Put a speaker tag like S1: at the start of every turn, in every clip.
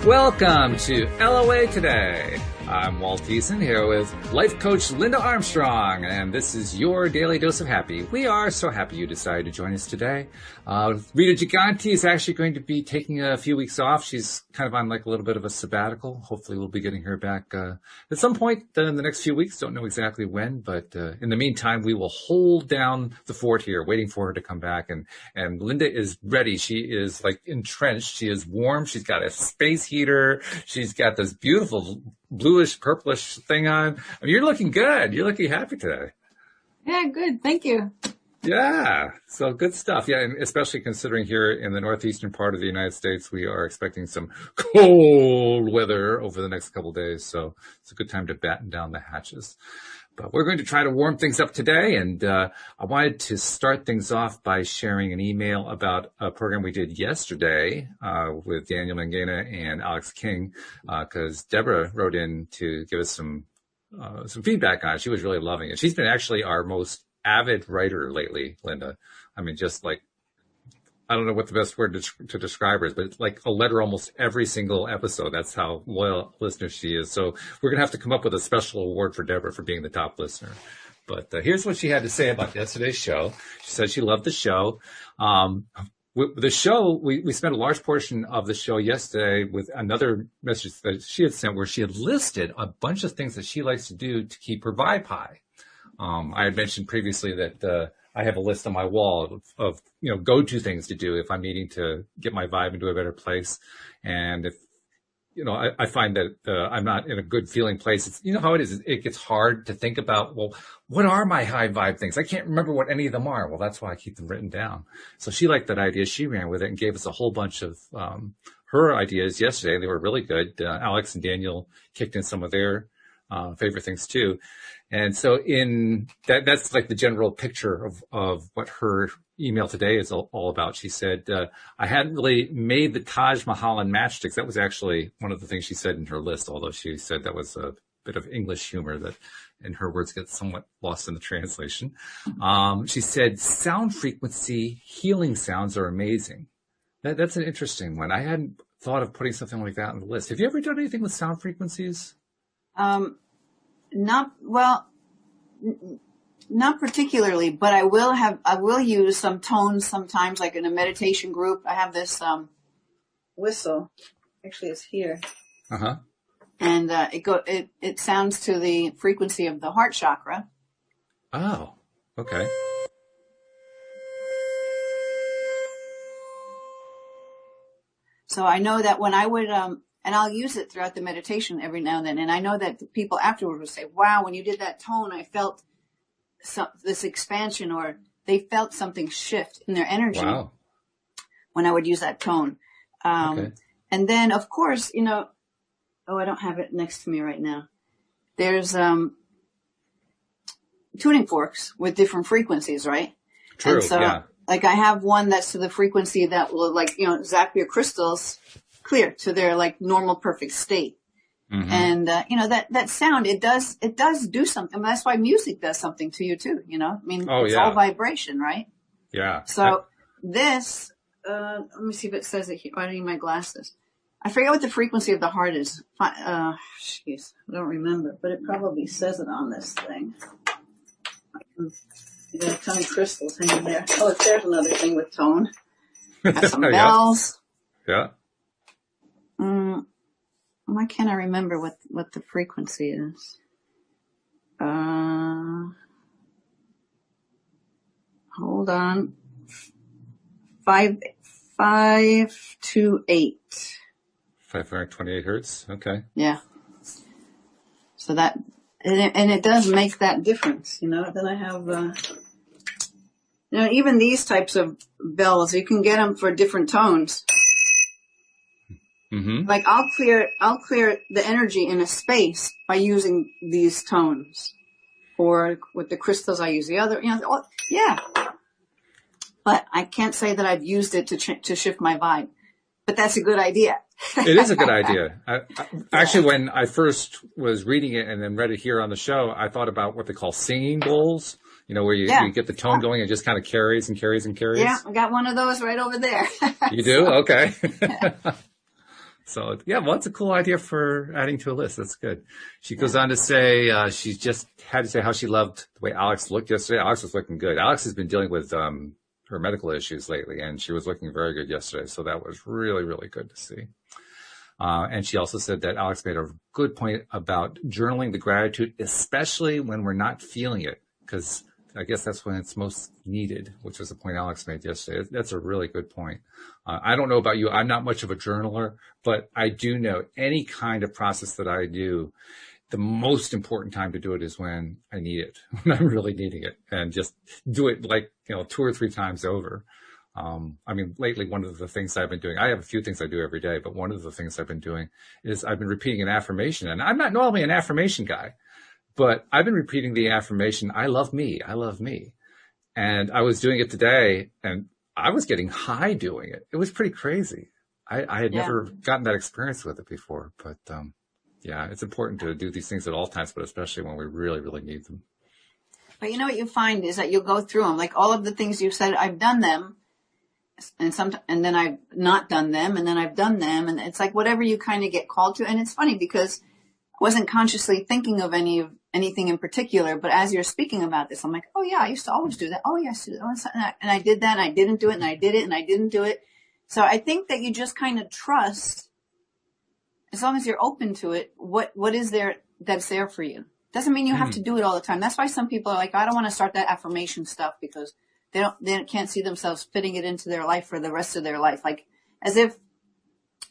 S1: Welcome to LOA Today. I'm Walt Thiessen here with life coach Linda Armstrong, and this is your daily dose of happy. We are so happy you decided to join us today. Rita Giganti is actually going to be taking a few weeks off. She's kind of on like a little bit of a sabbatical. Hopefully we'll be getting her back at some point in the next few weeks. Don't know exactly when, but in the meantime, we will hold down the fort here, waiting for her to come back. And Linda is ready. She is like entrenched. She is warm. She's got a space heater. She's got this beautiful bluish, purplish thing on. I mean, you're looking good. You're looking happy today.
S2: Yeah, good. Thank you.
S1: Yeah. So good stuff. Yeah. And especially considering here in the northeastern part of the United States, we are expecting some cold weather over the next couple of days. So it's a good time to batten down the hatches. But we're going to try to warm things up today. And I wanted to start things off by sharing an email about a program we did yesterday with Daniel Mangena and Alex King, because Deborah wrote in to give us some feedback on it. She was really loving it. She's been actually our most avid writer lately, Linda. I mean, just like, I don't know what the best word to describe her is, but it's like a letter almost every single episode. That's how loyal listener she is. So we're going to have to come up with a special award for Deborah for being the top listener. But here's what she had to say about yesterday's show. She said she loved the show. The show, we spent a large portion of the show yesterday with another message that she had sent where she had listed a bunch of things that she likes to do to keep her vibe high. I had mentioned previously that I have a list on my wall of go-to things to do if I'm needing to get my vibe into a better place. And if, I find that I'm not in a good feeling place. It's, how it is. It gets hard to think about, well, what are my high vibe things? I can't remember what any of them are. Well, that's why I keep them written down. So she liked that idea. She ran with it and gave us a whole bunch of her ideas yesterday. They were really good. Alex and Daniel kicked in some of their favorite things too. And so that's like the general picture of what her email today is all about. She said, I hadn't really made the Taj Mahal and matchsticks. That was actually one of the things she said in her list, although she said that was a bit of English humor that in her words gets somewhat lost in the translation. She said, sound frequency healing sounds are amazing. That's an interesting one. I hadn't thought of putting something like that on the list. Have you ever done anything with sound frequencies?
S2: Not particularly, but I will use some tones sometimes, like in a meditation group. I have this, whistle. Actually, it's here.
S1: Uh-huh.
S2: And, it sounds to the frequency of the heart chakra.
S1: Oh, okay.
S2: So I know that when I would, and I'll use it throughout the meditation every now and then. And I know that the people afterward will say, wow, when you did that tone, I felt this expansion, or they felt something shift in their energy.
S1: Wow.
S2: When I would use that tone.
S1: Okay.
S2: And then, of course, I don't have it next to me right now. There's tuning forks with different frequencies, right?
S1: True,
S2: and so,
S1: yeah.
S2: Like I have one that's to the frequency that will zap your crystals clear to their like normal perfect state. Mm-hmm. And, that sound, it does do something. That's why music does something to you too, it's all vibration, right?
S1: Yeah.
S2: So this, let me see if it says it here. I need my glasses. I forget what the frequency of the heart is. I don't remember, but it probably says it on this thing. You got a ton of crystals hanging there. Oh, there's another thing with tone. Got some bells.
S1: Yeah.
S2: Why can't I remember what the frequency is? Hold on. 528.
S1: 528 hertz. Okay.
S2: Yeah. So that, and it does make that difference, Then I have, even these types of bells, you can get them for different tones.
S1: Mm-hmm.
S2: Like I'll clear the energy in a space by using these tones, or with the crystals I use the other. Yeah. But I can't say that I've used it to shift my vibe. But that's a good idea.
S1: It is a good idea. Actually, when I first was reading it and then read it here on the show, I thought about what they call singing bowls. Where you get the tone going and just kind of carries and carries and carries.
S2: Yeah, I got one of those right over there.
S1: You do? Okay. So yeah, well, it's a cool idea for adding to a list. That's good. She goes on to say, she just had to say how she loved the way Alex looked yesterday. Alex was looking good. Alex has been dealing with, her medical issues lately, and she was looking very good yesterday. So that was really, really good to see. And she also said that Alex made a good point about journaling the gratitude, especially when we're not feeling it, because I guess that's when it's most needed, which was the point Alex made yesterday. That's a really good point. I don't know about you. I'm not much of a journaler, but I do know any kind of process that I do, the most important time to do it is when I need it, when I'm really needing it, and just do it like, 2 or 3 times over. Lately, one of the things I've been doing, I have a few things I do every day, but one of the things I've been doing is I've been repeating an affirmation. And I'm not normally an affirmation guy, but I've been repeating the affirmation, I love me, I love me. And I was doing it today, and I was getting high doing it. It was pretty crazy. I had never gotten that experience with it before, but it's important to do these things at all times, but especially when we really, really need them.
S2: But you know what you find is that you'll go through them, like all of the things you've said, I've done them. And then I've not done them, and then I've done them, and it's like whatever you kind of get called to. And it's funny because I wasn't consciously thinking of anything in particular, but as you're speaking about this, I'm like, oh yeah, I used to always do that. Oh yes, and I did that, and I didn't do it, and I did it, and I didn't do it. So I think that you just kind of trust, as long as you're open to it, what is there that's there for you. Doesn't mean you have to do it all the time. That's why some people are like, I don't want to start that affirmation stuff because they can't see themselves fitting it into their life for the rest of their life. Like as if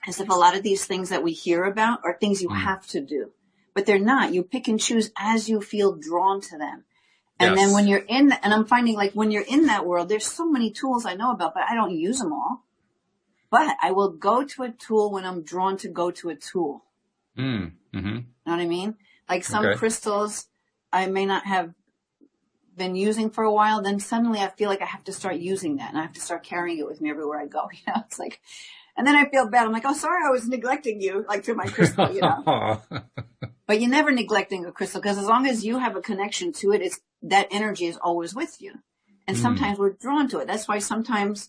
S2: a lot of these things that we hear about are things you have to do, but they're not. You pick and choose as you feel drawn to them. And then when you're and I'm finding like when you're in that world, there's so many tools I know about, but I don't use them all. But I will go to a tool when I'm drawn to go to a tool. Mm-hmm. You know what I mean? Like some crystals I may not have been using for a while, then suddenly I feel like I have to start using that and I have to start carrying it with me everywhere I go. It's like, and then I feel bad. I'm like, oh, sorry, I was neglecting you, like to my crystal, But you're never neglecting a crystal because as long as you have a connection to it, that energy is always with you. And sometimes we're drawn to it. That's why sometimes,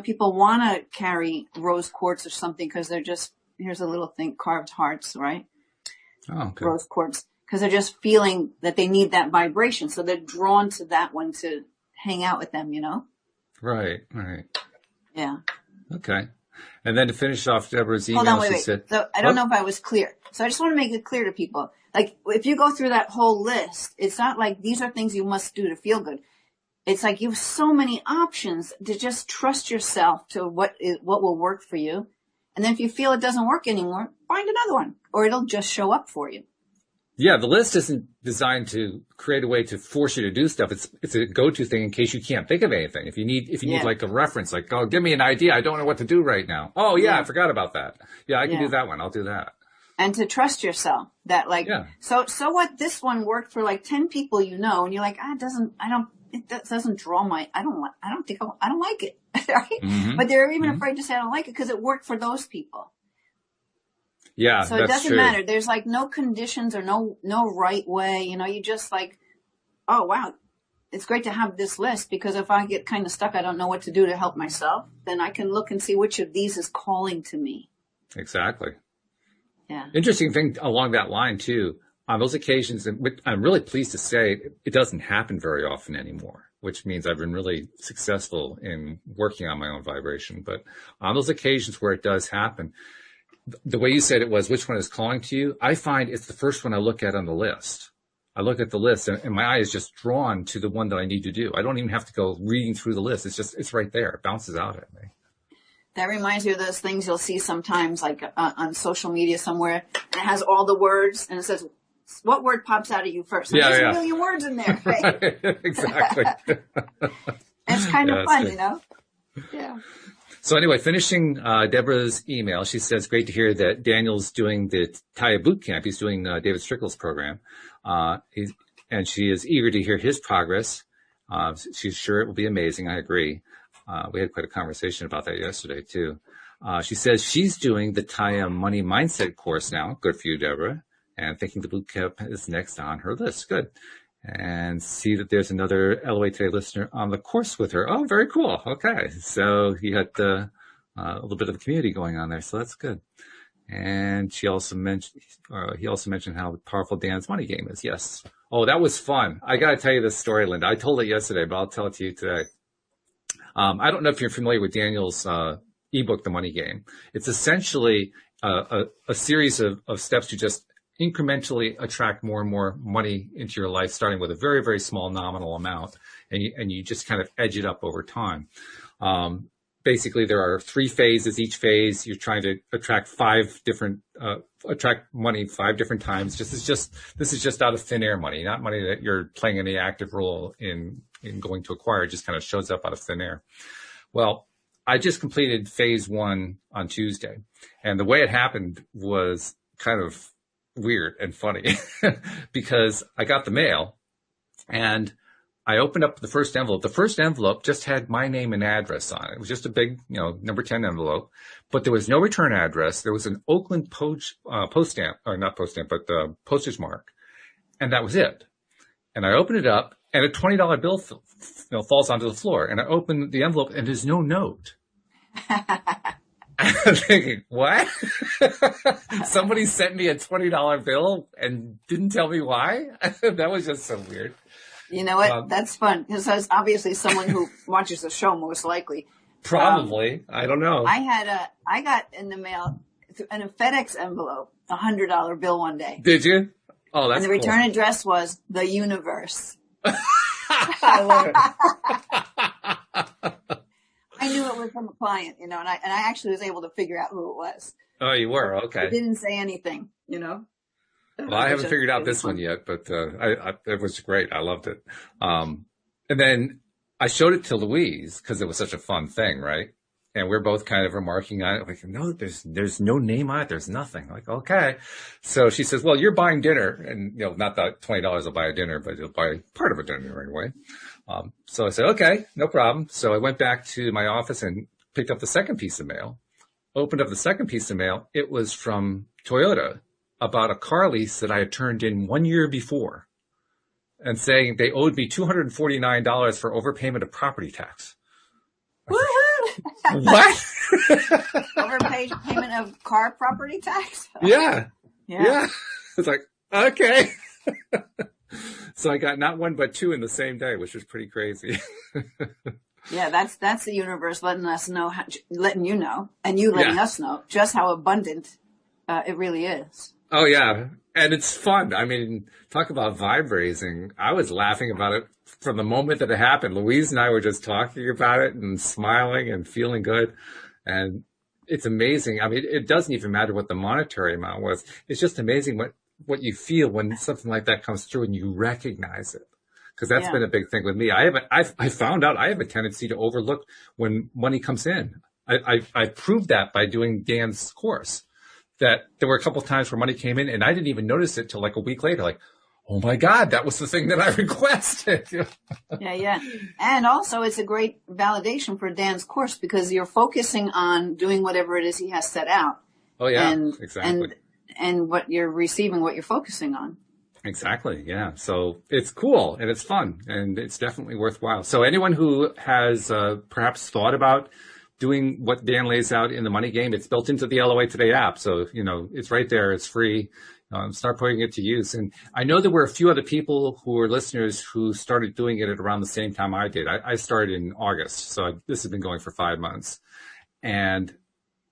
S2: people want to carry rose quartz or something because they're just, here's a little thing, carved hearts, right? Oh, okay. Rose quartz. Because they're just feeling that they need that vibration. So they're drawn to that one to hang out with them,
S1: Right.
S2: Yeah.
S1: Okay. And then to finish off Deborah's email,
S2: hold on, wait. So I don't know if I was clear. So I just want to make it clear to people. Like, if you go through that whole list, it's not like these are things you must do to feel good. It's like you have so many options to just trust yourself to what will work for you. And then if you feel it doesn't work anymore, find another one or it'll just show up for you.
S1: Yeah, the list isn't designed to create a way to force you to do stuff. It's a go-to thing in case you can't think of anything. If you need like a reference, like, oh, give me an idea. I don't know what to do right now. Oh yeah, I forgot about that. Yeah, I can do that one. I'll do that.
S2: And to trust yourself that so what, this one worked for like 10 people, and you're like, it doesn't draw my, I don't like it. Right? Mm-hmm. But they're even afraid to say I don't like it because it worked for those people.
S1: Yeah,
S2: so it doesn't matter. There's like no conditions or no right way. You just like, oh wow, it's great to have this list because if I get kind of stuck, I don't know what to do to help myself. Then I can look and see which of these is calling to me.
S1: Exactly.
S2: Yeah.
S1: Interesting thing along that line too. On those occasions, and I'm really pleased to say it doesn't happen very often anymore, which means I've been really successful in working on my own vibration. But on those occasions where it does happen, the way you said it was, which one is calling to you? I find it's the first one I look at on the list. I look at the list and my eye is just drawn to the one that I need to do. I don't even have to go reading through the list. It's right there. It bounces out at me.
S2: That reminds me of those things you'll see sometimes like on social media somewhere. And it has all the words and it says, what word pops out at you first? And there's a million words in there. Right?
S1: Exactly.
S2: It's kind of fun, Yeah.
S1: So anyway, finishing Deborah's email, she says, great to hear that Daniel's doing the Taya boot camp. He's doing David Strickle's program. And she is eager to hear his progress. She's sure it will be amazing. I agree. We had quite a conversation about that yesterday, too. She says she's doing the Taya Money Mindset course now. Good for you, Deborah. And thinking the boot camp is next on her list. Good. And see that there's another LOA Today listener on the course with her. Oh, very cool. Okay. So you had a little bit of a community going on there. So that's good. And he also mentioned how powerful Dan's money game is. Yes. Oh, that was fun. I got to tell you this story, Linda. I told it yesterday, but I'll tell it to you today. I don't know if you're familiar with Daniel's ebook, The Money Game. It's essentially a series of steps to just incrementally attract more and more money into your life, starting with a very, very small nominal amount, and you just kind of edge it up over time. Basically, there are 3 phases. Each phase, you're trying to attract attract money 5 different times. This is just out of thin air money, not money that you're playing any active role in going to acquire. It just kind of shows up out of thin air. Well, I just completed phase 1 on Tuesday, and the way it happened was kind of weird and funny because I got the mail and I opened up the first envelope. The first envelope just had my name and address on it. It was just a big, number 10 envelope, but there was no return address. There was an Oakland post stamp, or not post stamp, but postage mark. And that was it. And I opened it up and a $20 bill falls onto the floor. And I opened the envelope and there's no note. I'm thinking, what? Somebody sent me a $20 bill and didn't tell me why? That was just so weird.
S2: You know what? That's fun because that's obviously someone who watches the show most likely.
S1: Probably. I don't know.
S2: I got in the mail in a FedEx envelope a $100 bill one day.
S1: Did you? Oh, that's
S2: and the
S1: cool.
S2: return address was the universe. I love it. I knew it was from a client, and I actually was able to figure out who it was.
S1: Oh, you were? Okay.
S2: It didn't say anything,
S1: Well, I haven't figured out this one yet, but it was great. I loved it. And then I showed it to Louise because it was such a fun thing, right? And we're both kind of remarking on it. Like, no, there's no name on it. There's nothing. Like, okay. So she says, well, you're buying dinner. And, not that $20 will buy a dinner, but you'll buy part of a dinner anyway. So I said, okay, no problem. So I went back to my office and picked up the second piece of mail, opened up the second piece of mail. It was from Toyota about a car lease that I had turned in 1 year before and saying they owed me $249 for overpayment of property tax. What?
S2: Overpayment of car property tax?
S1: Yeah. It's like, okay. So I got not 1, but 2 in the same day, which was pretty crazy.
S2: Yeah, that's the universe letting us know, letting you know, and you letting us know just how abundant it really is.
S1: Oh, yeah. And it's fun. I mean, talk about vibe raising. I was laughing about it from the moment that it happened. Louise and I were just talking about it and smiling and feeling good. And it's amazing. I mean, it doesn't even matter what the monetary amount was. It's just amazing what you feel when something like that comes through and you recognize it. Because that's been a big thing with me. I found out I have a tendency to overlook when money comes in. I proved that by doing Dan's course. That there were a couple of times where money came in and I didn't even notice it till like a week later. Like, oh my God, that was the thing that I requested.
S2: Yeah. And also it's a great validation for Dan's course because you're focusing on doing whatever it is he has set out.
S1: Oh yeah, exactly.
S2: And what you're receiving, what you're focusing on.
S1: Exactly. Yeah. So it's cool and it's fun and it's definitely worthwhile. So anyone who has perhaps thought about doing what Dan lays out in the Money Game, it's built into the LOA Today app. So, it's right there. It's free. Start putting it to use. And I know there were a few other people who were listeners who started doing it at around the same time I did. I started in August. So this has been going for 5 months. And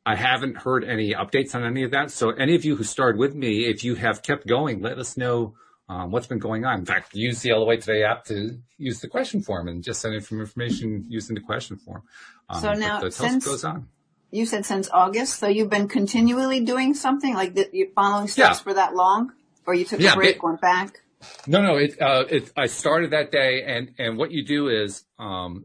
S1: I haven't heard any updates on any of that. So any of you who started with me, if you have kept going, let us know what's been going on. In fact, use the LOA Today app to use the question form and just send in some information using the question form.
S2: So now,
S1: since goes on.
S2: You said since August, so you've been continually doing something like that. You're following steps for that long, or you took a break, went back?
S1: No. I started that day, and what you do is there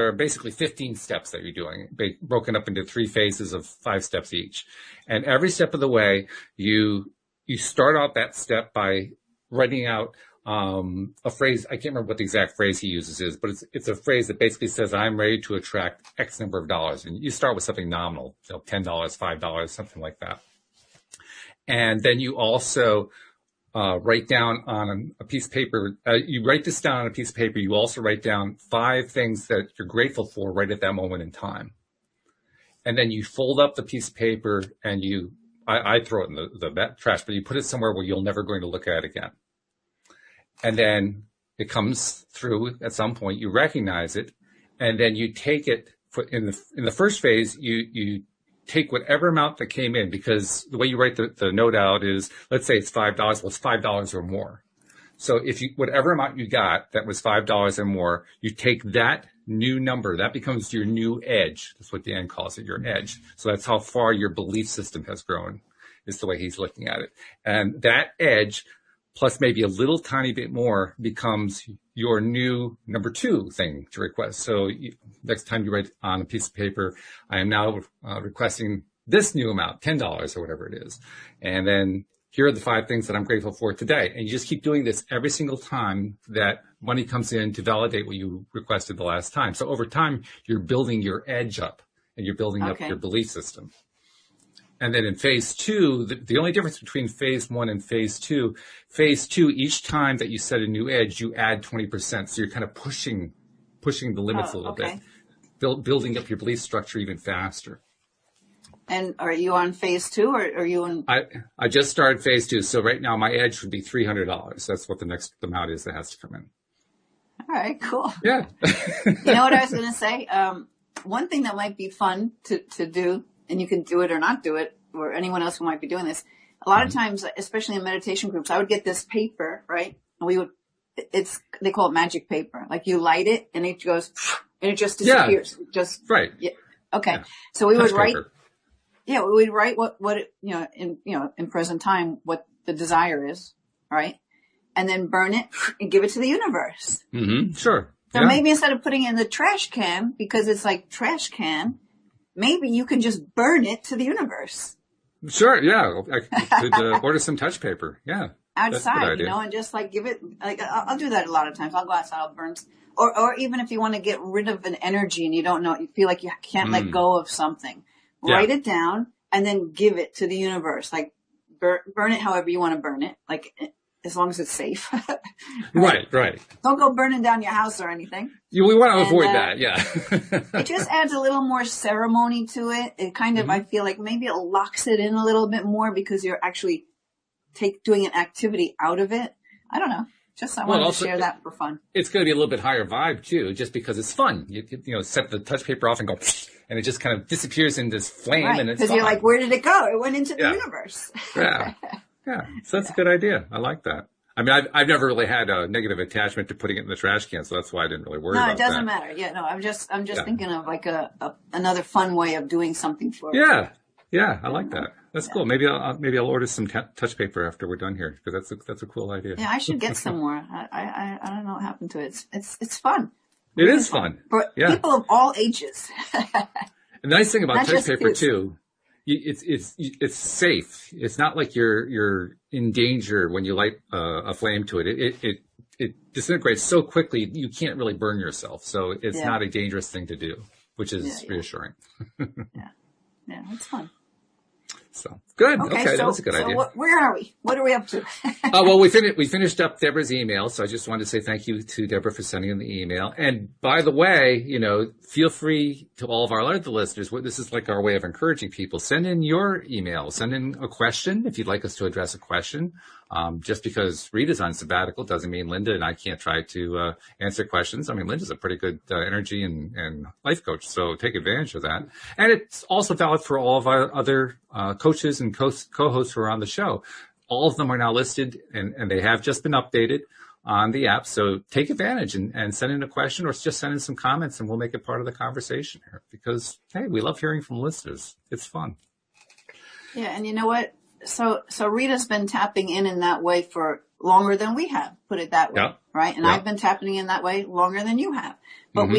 S1: are basically 15 steps that you're doing, broken up into 3 phases of 5 steps each, and every step of the way you start out that step by writing out a phrase. I can't remember what the exact phrase he uses is, but it's a phrase that basically says, I'm ready to attract X number of dollars. And you start with something nominal, $10, $5, something like that. And then you also write down on a piece of paper, you write this down on a piece of paper. You also write down 5 things that you're grateful for right at that moment in time. and then you fold up the piece of paper and I throw it in the trash, but you put it somewhere where you'll never going to look at it again. And then it comes through at some point, you recognize it, and then you take it in the first phase, you take whatever amount that came in, because the way you write the note out is, let's say it's $5. Well, it's $5 or more. So if whatever amount you got that was $5 or more, you take that new number, that becomes your new edge. That's what Dan calls it, your edge. So that's how far your belief system has grown, is the way he's looking at it. And that edge, plus maybe a little tiny bit more, becomes your new number 2 thing to request. So next time you write on a piece of paper, I am now requesting this new amount, $10 or whatever it is. And then here are the 5 things that I'm grateful for today. And you just keep doing this every single time that money comes in to validate what you requested the last time. So over time, you're building your edge up, and you're building up your belief system. And then in phase 2, the only difference between phase 1 and phase 2, each time that you set a new edge, you add 20%. So you're kind of pushing the limits a little bit, building up your belief structure even faster.
S2: And are you on phase 2, or are you on?
S1: I just started phase 2. So right now my edge would be $300. That's what the next amount is that has to come in.
S2: All right, cool.
S1: Yeah.
S2: You know what I was going to say? One thing that might be fun to do, and you can do it or not do it, or anyone else who might be doing this. A lot of times, especially in meditation groups, I would get this paper, right? And they call it magic paper. Like you light it and it goes, and it just disappears.
S1: Yeah. Right.
S2: Yeah. Okay.
S1: Yeah.
S2: So we would write.
S1: Paper.
S2: Yeah, we would write what in present time, what the desire is, right? And then burn it and give it to the universe.
S1: Mm-hmm. Sure.
S2: So maybe instead of putting it in the trash can, because it's like trash can, maybe you can just burn it to the universe.
S1: Sure. Yeah. I could order some touch paper. Yeah.
S2: Outside, and just like give it, like I'll do that a lot of times. I'll go outside, I'll burn, or even if you want to get rid of an energy and you don't know, you feel like you can't let go of something. Write it down and then give it to the universe. Like burn it however you want to burn it, like as long as it's safe.
S1: Right.
S2: Don't go burning down your house or anything.
S1: We want to avoid that, yeah.
S2: It just adds a little more ceremony to it. It kind of, I feel like maybe it locks it in a little bit more because you're actually doing an activity out of it. I don't know. Just I wanted to share that for fun.
S1: It's going to be a little bit higher vibe too, just because it's fun. You set the touch paper off and go, and it just kind of disappears in this flame, and it's
S2: because you're like, where did it go? It went into the universe.
S1: Yeah. So that's a good idea. I like that. I mean, I've never really had a negative attachment to putting it in the trash can, so that's why I didn't really worry about that. No, it doesn't
S2: matter. Yeah, no, I'm just thinking of like another fun way of doing something for.
S1: Yeah, I like that. That's cool. Maybe I'll order some touch paper after we're done here, because that's a cool idea.
S2: Yeah, I should get some more. I don't know what happened to it. It's fun.
S1: It is fun
S2: for people of all ages.
S1: The nice thing about touch paper too, it's safe. It's not like you're in danger when you light a flame to it. It disintegrates so quickly you can't really burn yourself. So it's not a dangerous thing to do, which is reassuring.
S2: Yeah, it's fun.
S1: So good. Okay, that was a good idea.
S2: Where are we? What are we up to?
S1: Well, we finished up Deborah's email, so I just wanted to say thank you to Deborah for sending in the email. And by the way, feel free to all of our other listeners. This is like our way of encouraging people. Send in your email. Send in a question if you'd like us to address a question. Just because Rita's on sabbatical doesn't mean Linda and I can't try to answer questions. I mean, Linda's a pretty good energy and life coach, so take advantage of that. And it's also valid for all of our other coaches and co-hosts who are on the show. All of them are now listed, and they have just been updated on the app. So take advantage and send in a question, or just send in some comments, and we'll make it part of the conversation here. Because, hey, we love hearing from listeners. It's fun.
S2: Yeah, and you know what? So Rita's been tapping in that way for longer than we have, put it that way, right? And I've been tapping in that way longer than you have. But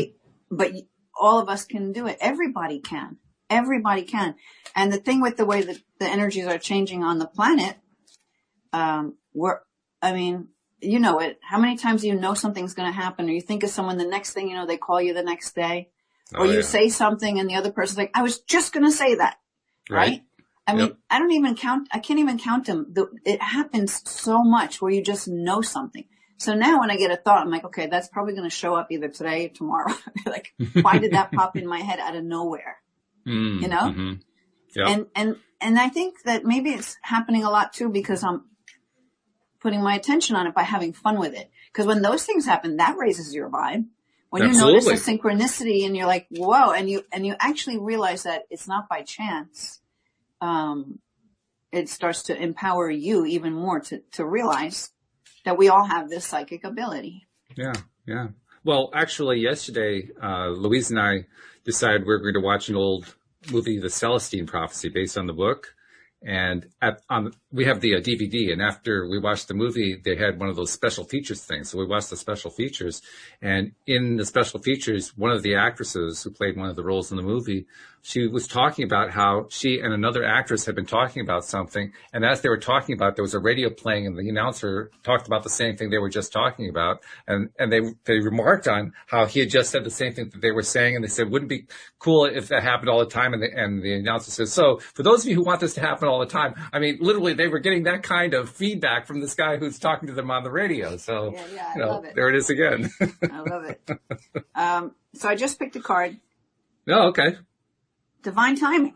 S2: but all of us can do it. Everybody can. Everybody can. And the thing with the way that the energies are changing on the planet, you know it. How many times do you know something's going to happen, or you think of someone, the next thing you know, they call you the next day, or you say something and the other person's like, I was just going to say that, right? I mean, I can't even count them. It happens so much where you just know something. So now when I get a thought, I'm like, okay, that's probably going to show up either today or tomorrow. Like, why did that pop in my head out of nowhere? you know?
S1: Mm-hmm. Yep.
S2: And I think that maybe it's happening a lot too because I'm putting my attention on it by having fun with it. Because when those things happen, that raises your vibe. When you
S1: Absolutely.
S2: notice a synchronicity and you're like, whoa, and you actually realize that it's not by chance, it starts to empower you even more to realize that we all have this psychic ability.
S1: Yeah, yeah. Well, actually, yesterday, Louise and I decided we were going to watch an old movie, The Celestine Prophecy, based on the book. And we have the DVD, and after we watched the movie, they had one of those special features things. So we watched the special features, and in the special features, one of the actresses who played one of the roles in the movie, she was talking about how she and another actress had been talking about something. And as they were talking about, there was a radio playing, and the announcer talked about the same thing they were just talking about. And they remarked on how he had just said the same thing that they were saying. And they said, wouldn't it be cool if that happened all the time? And the announcer says, so for those of you who want this to happen all the time, I mean, literally, they were getting that kind of feedback from this guy who's talking to them on the radio. So,
S2: yeah, I love it.
S1: There it is again.
S2: I love it. So I just picked a card.
S1: Oh, okay.
S2: Divine timing.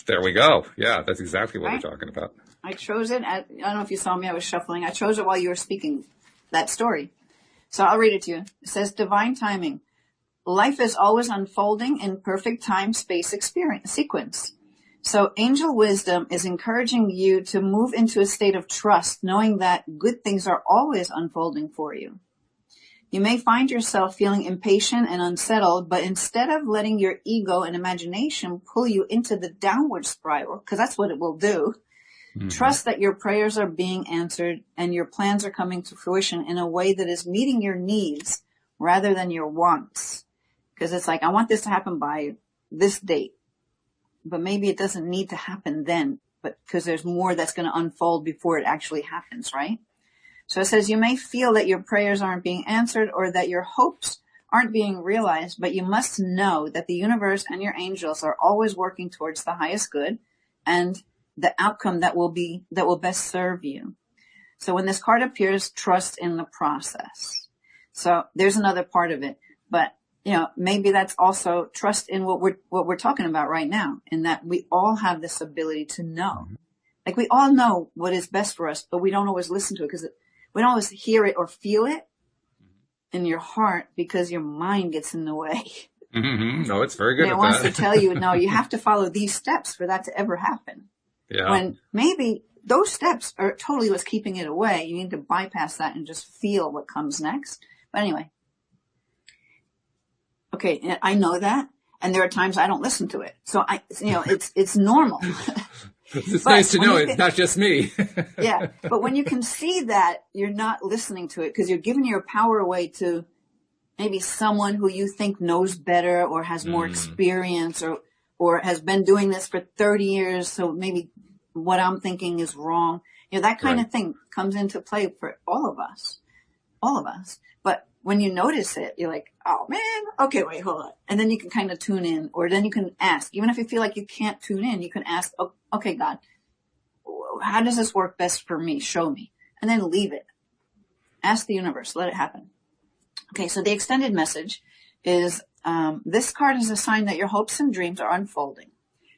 S1: There we go. Yeah, that's exactly what we're talking about.
S2: I chose it. I don't know if you saw me. I was shuffling. I chose it while you were speaking that story. So I'll read it to you. It says, divine timing. Life is always unfolding in perfect time, space, sequence. So angel wisdom is encouraging you to move into a state of trust, knowing that good things are always unfolding for you. You may find yourself feeling impatient and unsettled, but instead of letting your ego and imagination pull you into the downward spiral, because that's what it will do, trust that your prayers are being answered and your plans are coming to fruition in a way that is meeting your needs rather than your wants. Because it's like, I want this to happen by this date, but maybe it doesn't need to happen then, but because there's more that's going to unfold before it actually happens, right? So it says you may feel that your prayers aren't being answered or that your hopes aren't being realized, but you must know that the universe and your angels are always working towards the highest good and the outcome that will best serve you. So when this card appears, trust in the process. So there's another part of it, but maybe that's also trust in what we're talking about right now, in that we all have this ability to know. Like we all know what is best for us, but we don't always listen to it because we don't always hear it or feel it in your heart because your mind gets in the way.
S1: Mm-hmm. No, it's very good.
S2: And it wants to tell you, no, you have to follow these steps for that to ever happen.
S1: Yeah.
S2: When maybe those steps are totally what's keeping it away. You need to bypass that and just feel what comes next. But anyway. Okay, I know that. And there are times I don't listen to it. So it's normal.
S1: It's nice to know it's not just me.
S2: Yeah. But when you can see that you're not listening to it because you're giving your power away to maybe someone who you think knows better or has more experience or has been doing this for 30 years. So maybe what I'm thinking is wrong. That kind of thing comes into play for all of us. But when you notice it, you're like, oh man, okay, wait, hold on. And then you can kind of tune in, or then you can ask, even if you feel like you can't tune in, you can ask, oh, okay, God, how does this work best for me? Show me. And then leave it. Ask the universe, let it happen. Okay. So the extended message is, this card is a sign that your hopes and dreams are unfolding.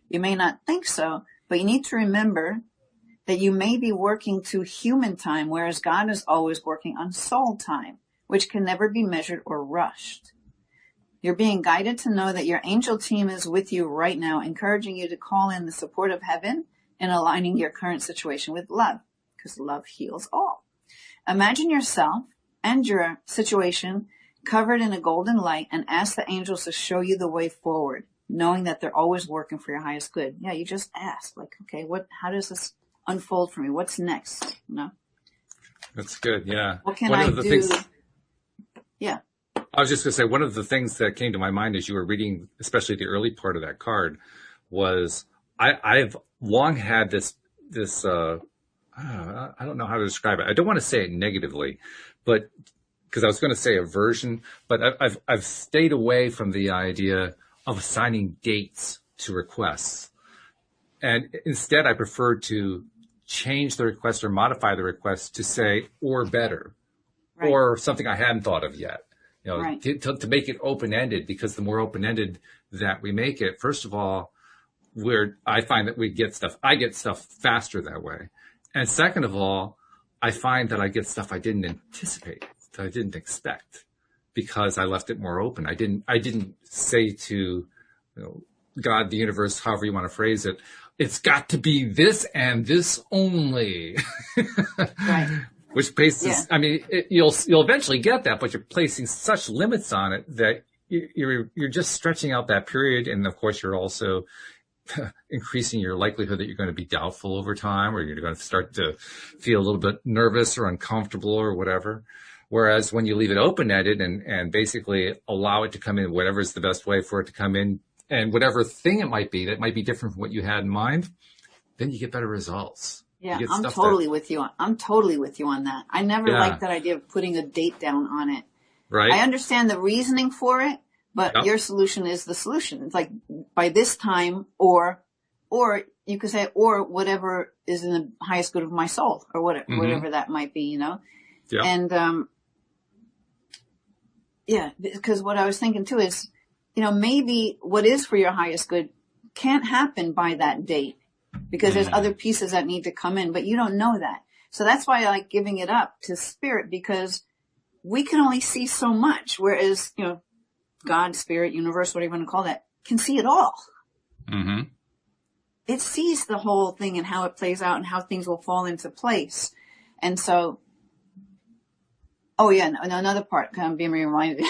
S2: You may not think so, but you need to remember that you may be working to human time, whereas God is always working on soul time, which can never be measured or rushed. You're being guided to know that your angel team is with you right now, encouraging you to call in the support of heaven and aligning your current situation with love, because love heals all. Imagine yourself and your situation covered in a golden light and ask the angels to show you the way forward, knowing that they're always working for your highest good. Yeah, you just ask, like, okay, how does this unfold for me? What's next?
S1: That's good. Yeah.
S2: What can I do? Yeah.
S1: I was just going to say, one of the things that came to my mind as you were reading, especially the early part of that card, was I've long had this I don't know how to describe it. I don't want to say it negatively, but because I was going to say aversion, but I've stayed away from the idea of assigning dates to requests. And instead, I prefer to change the request or modify the request to say, or better. Right. Or something I hadn't thought of yet.
S2: Right.
S1: to make it open-ended, because the more open-ended that we make it, first of all, I find that I get stuff faster that way. And second of all, I find that I get stuff I didn't anticipate, that I didn't expect, because I left it more open. I didn't say to, God, the universe, however you want to phrase it, it's got to be this and this only.
S2: Right.
S1: Which places, I mean, you'll eventually get that, but you're placing such limits on it that you're just stretching out that period. And of course, you're also increasing your likelihood that you're going to be doubtful over time, or you're going to start to feel a little bit nervous or uncomfortable or whatever. Whereas when you leave it open-ended and basically allow it to come in, whatever is the best way for it to come in, and whatever thing it might be that might be different from what you had in mind, then you get better results.
S2: Yeah, I'm totally with you on that. I never liked that idea of putting a date down on it.
S1: Right.
S2: I understand the reasoning for it, but your solution is the solution. It's like by this time, or you could say, or whatever is in the highest good of my soul, or whatever that might be, Yeah. And, because what I was thinking too is, maybe what is for your highest good can't happen by that date, because there's other pieces that need to come in, but you don't know that. So that's why I like giving it up to spirit, because we can only see so much, whereas, God, spirit, universe, whatever you want to call that, can see it all.
S1: Mm-hmm.
S2: It sees the whole thing and how it plays out and how things will fall into place. And so, and another part, kind of being reminded,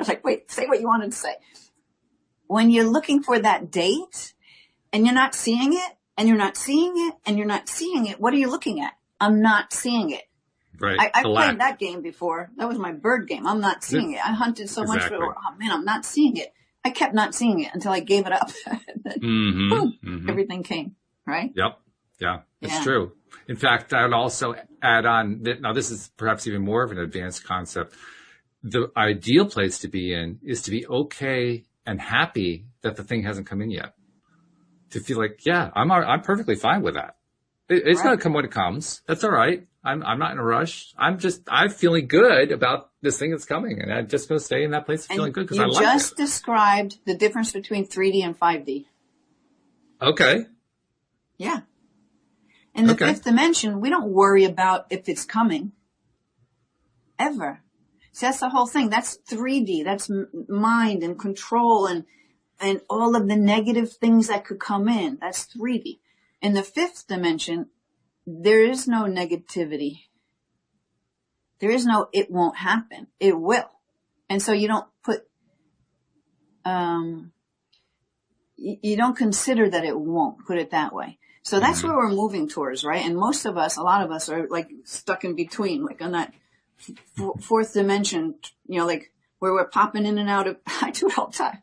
S2: like, wait, say what you wanted to say. When you're looking for that date and you're not seeing it, and you're not seeing it, and you're not seeing it, what are you looking at? I'm not seeing it.
S1: Right.
S2: I played that game before. That was my bird game. I'm not seeing it. I hunted so much for it. Oh man, I'm not seeing it. I kept not seeing it until I gave it up. Boom, everything came. Right?
S1: Yep. Yeah, it's true. In fact, I would also add on that, now this is perhaps even more of an advanced concept. The ideal place to be in is to be okay and happy that the thing hasn't come in yet. To feel like, I'm perfectly fine with that. It's going to come when it comes. That's all right. I'm not in a rush. I'm feeling good about this thing that's coming, and I'm just going to stay in that place of feeling good because I like it.
S2: You just described the difference between 3D and 5D.
S1: Okay.
S2: Yeah. In the fifth dimension, we don't worry about if it's coming. Ever. See, that's the whole thing. That's 3D. That's mind and control and all of the negative things that could come in. That's 3D. In the fifth dimension, there is no negativity. There is no, it won't happen. It will. And so you don't put, you don't consider that it won't, put it that way. So that's where we're moving towards, right? And most of us, a lot of us are like stuck in between, like on that fourth dimension, like where we're popping in and out of, I do it all the time.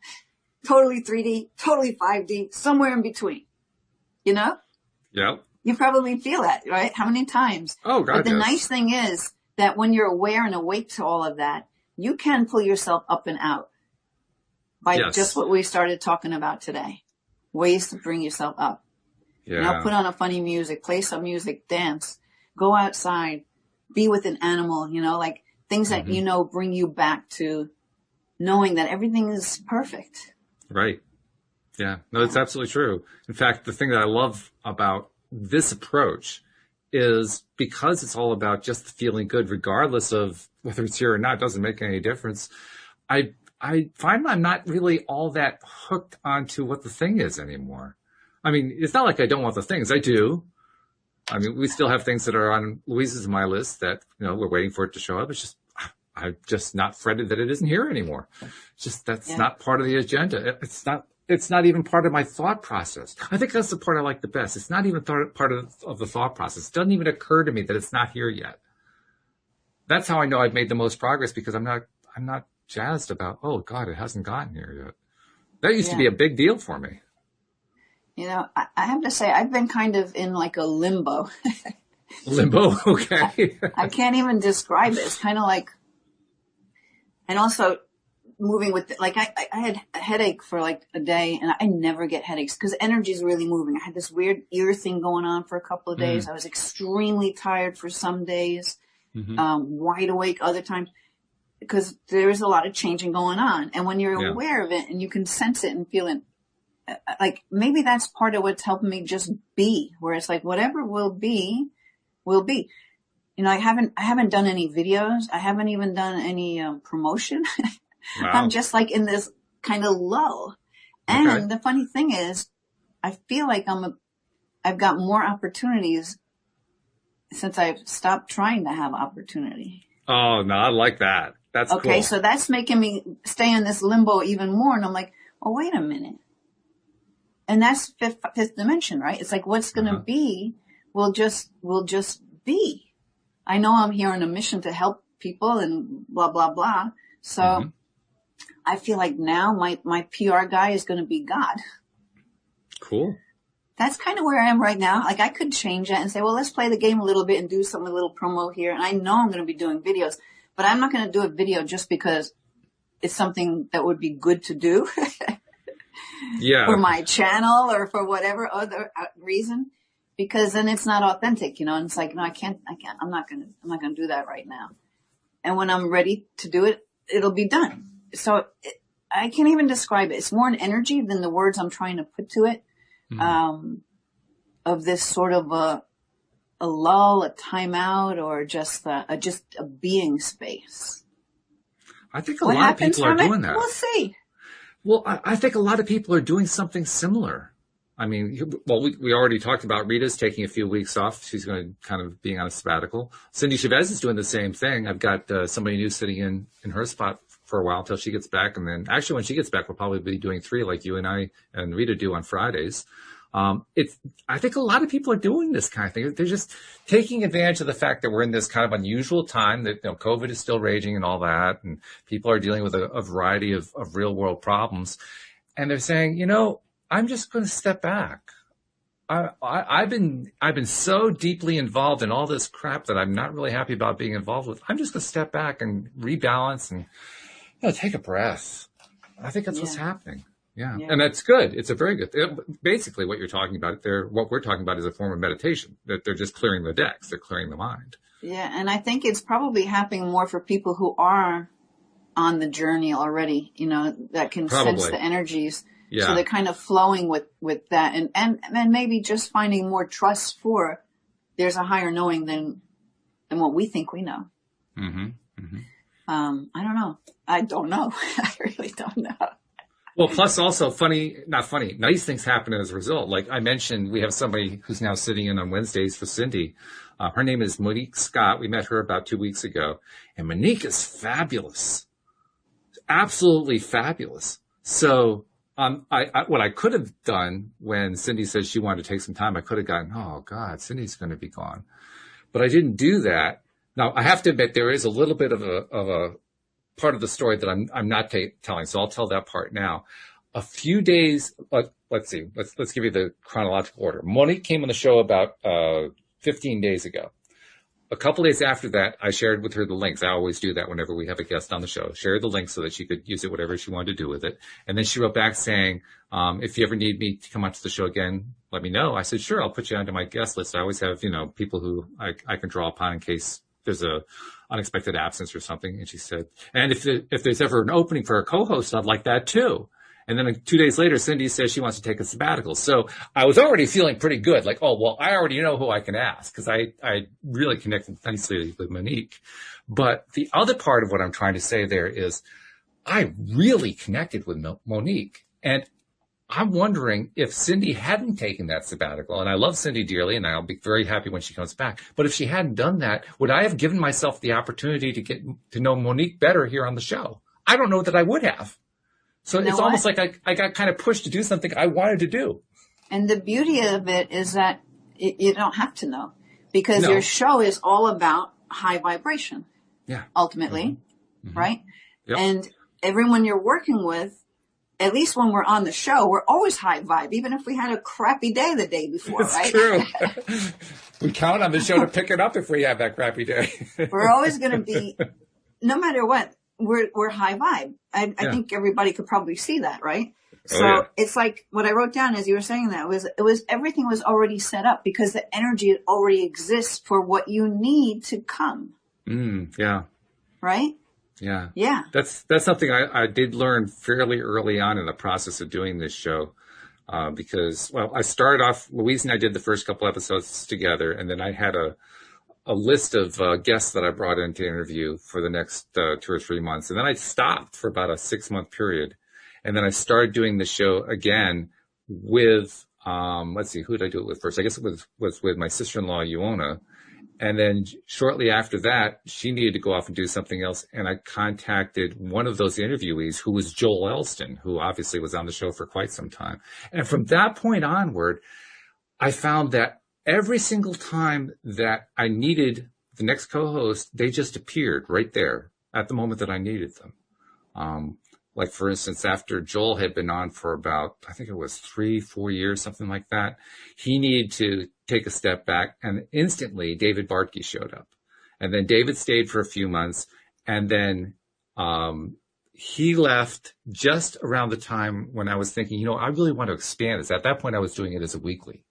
S2: Totally 3D, totally 5D, somewhere in between,
S1: Yep.
S2: You probably feel that, right? How many times?
S1: Oh, God,
S2: But the nice thing is that when you're aware and awake to all of that, you can pull yourself up and out by just what we started talking about today. Ways to bring yourself up.
S1: Yeah.
S2: Put on a funny music, play some music, dance, go outside, be with an animal, like things that bring you back to knowing that everything is perfect.
S1: Right. Yeah. No, that's absolutely true. In fact, the thing that I love about this approach is because it's all about just feeling good, regardless of whether it's here or not, doesn't make any difference. I find I'm not really all that hooked onto what the thing is anymore. I mean, it's not like I don't want the things. I do. I mean, we still have things that are on Louise's and my list that, we're waiting for it to show up. It's just, I'm just not fretted that it isn't here anymore. It's just, that's not part of the agenda. It's not even part of my thought process. I think that's the part I like the best. It's not even part of the thought process. It doesn't even occur to me that it's not here yet. That's how I know I've made the most progress, because I'm not jazzed about, oh God, it hasn't gotten here yet. That used to be a big deal for me.
S2: I have to say, I've been kind of in like a limbo.
S1: Limbo? Okay.
S2: I can't even describe it. It's kind of like, and also moving with, like, I had a headache for like a day, and I never get headaches because energy is really moving. I had this weird ear thing going on for a couple of days. I was extremely tired for some days, wide awake other times. because there is a lot of changing going on. And when you're
S1: Yeah.
S2: aware of it and you can sense it and feel it, like maybe that's part of what's helping me just be, where it's like whatever will be, will be. You know, I haven't done any videos. I haven't even done any promotion.
S1: Wow.
S2: I'm just like in this kind of lull.
S1: Okay.
S2: And the funny thing is, I feel like I've got more opportunities since I've stopped trying to have opportunity.
S1: Oh, no, I like that. That's
S2: Okay,
S1: cool.
S2: so that's making me stay in this limbo even more. And I'm like, oh, wait a minute. And that's fifth dimension, right? It's like what's going to be will just be. I know I'm here on a mission to help people and blah, blah, blah. So I feel like now my PR guy is going to be God.
S1: Cool.
S2: That's kind of where I am right now. Like I could change that and say, well, let's play the game a little bit and do a little promo here. And I know I'm going to be doing videos, but I'm not going to do a video just because it's something that would be good to do
S1: Yeah.
S2: for my channel or for whatever other reason, because then it's not authentic, you know, and it's like, no, I'm not going to do that right now. And when I'm ready to do it, it'll be done. So I can't even describe it. It's more an energy than the words I'm trying to put to it. Of this sort of a lull, a timeout, or just a being space.
S1: I think a lot of people are doing that.
S2: We'll see.
S1: Well, I think a lot of people are doing something similar. I mean, well, we already talked about Rita's taking a few weeks off. She's going to kind of being on a sabbatical. Cindy Chavez is doing the same thing. I've got somebody new sitting in her spot for a while until she gets back. And then actually when she gets back, we'll probably be doing 3 like you and I and Rita do on Fridays. I think a lot of people are doing this kind of thing. They're just taking advantage of the fact that we're in this kind of unusual time that, you know, COVID is still raging and all that. And people are dealing with a variety of real world problems. And they're saying, you know, I'm just going to step back. I've been so deeply involved in all this crap that I'm not really happy about being involved with. I'm just going to step back and rebalance and, you know, take a breath. I think that's what's happening. Yeah. And that's good. It's a very good, basically what you're talking about there, what we're talking about is a form of meditation, that they're just clearing the decks. They're clearing the mind.
S2: Yeah. And I think it's probably happening more for people who are on the journey already, you know, that can sense the energies.
S1: Yeah.
S2: So they're kind of flowing with that and maybe just finding more trust for there's a higher knowing than what we think we know. I don't know. I don't know. I really don't know.
S1: Well, plus also nice things happen as a result. Like I mentioned, we have somebody who's now sitting in on Wednesdays for Cindy. Her name is Monique Scott. We met her about 2 weeks ago. And Monique is fabulous. Absolutely fabulous. So what I could have done when Cindy said she wanted to take some time, I could have gone, oh, God, Cindy's going to be gone. But I didn't do that. Now, I have to admit there is a little bit of a part of the story that I'm not telling, so I'll tell that part now. A few days, let's see, let's give you the chronological order. Monique came on the show about 15 days ago. A couple days after that, I shared with her the links. I always do that whenever we have a guest on the show. Share the links so that she could use it whatever she wanted to do with it. And then she wrote back saying, if you ever need me to come onto the show again, let me know. I said, sure, I'll put you onto my guest list. I always have, you know, people who I can draw upon in case there's a unexpected absence or something. And she said, and if there's ever an opening for a co-host, I'd like that too. And then 2 days later, Cindy says she wants to take a sabbatical. So I was already feeling pretty good. Like, oh, well, I already know who I can ask because I really connected nicely with Monique. But the other part of what I'm trying to say there is I really connected with Monique. And I'm wondering if Cindy hadn't taken that sabbatical, and I love Cindy dearly, and I'll be very happy when she comes back. But if she hadn't done that, would I have given myself the opportunity to get to know Monique better here on the show? I don't know that I would have. So it's almost like I got kind of pushed to do something I wanted to do.
S2: And the beauty of it is that you don't have to know because your show is all about high vibration.
S1: Yeah.
S2: Ultimately, right?
S1: Yep.
S2: And everyone you're working with, at least when we're on the show, we're always high vibe, even if we had a crappy day the day before,
S1: That's
S2: right?
S1: True. We count on the show to pick it up if we have that crappy day.
S2: We're always going to be, no matter what, we're high vibe. I think everybody could probably see that, right? So it's like what I wrote down as you were saying that was everything was already set up because the energy already exists for what you need to come.
S1: Yeah.
S2: Right?
S1: Yeah.
S2: Yeah.
S1: That's something I did learn fairly early on in the process of doing this show. Because, well, I started off, Louise and I did the first couple episodes together, and then I had a list of guests that I brought in to interview for the next 2 or 3 months. And then I stopped for about a 6-month period. And then I started doing the show again with, let's see, who did I do it with first? I guess it was with my sister-in-law, Iona. And then shortly after that, she needed to go off and do something else. And I contacted one of those interviewees, who was Joel Elston, who obviously was on the show for quite some time. And from that point onward, I found that every single time that I needed the next co-host, they just appeared right there at the moment that I needed them. Like, for instance, after Joel had been on for about, I think it was 3-4 years, something like that, he needed to take a step back, and instantly David Bartkey showed up. And then David stayed for a few months, and then he left just around the time when I was thinking, I really want to expand this. At that point, I was doing it as a weekly,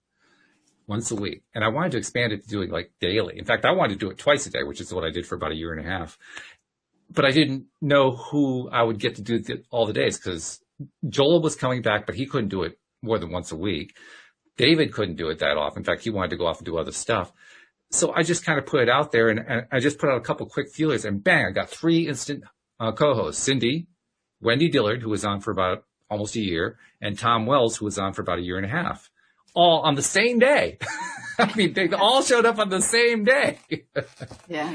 S1: once a week. And I wanted to expand it to doing like daily. In fact, I wanted to do it twice a day, which is what I did for about 1.5 years. But I didn't know who I would get to do all the days, because Joel was coming back, but he couldn't do it more than once a week. David couldn't do it that often. In fact, he wanted to go off and do other stuff. So I just kind of put it out there, and I just put out a couple quick feelers, and bang, I got 3 instant co-hosts: Cindy, Wendy Dillard, who was on for about almost a year, and Tom Wells, who was on for about 1.5 years, all on the same day. I mean, they all showed up on the same day.
S2: Yeah.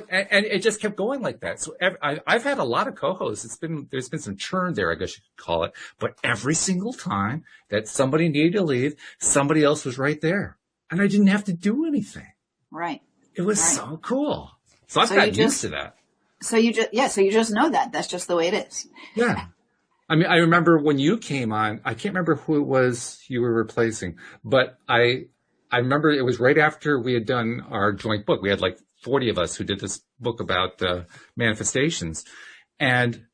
S1: And it just kept going like that. So I've had a lot of co-hosts. There's been some churn there, I guess you could call it. But every single time that somebody needed to leave, somebody else was right there, and I didn't have to do anything.
S2: Right.
S1: It was so cool. So I've gotten used to that.
S2: So you just know that. That's just the way it is.
S1: Yeah. I mean, I remember when you came on, I can't remember who it was you were replacing, but I remember it was right after we had done our joint book. We had like 40 of us who did this book about manifestations. And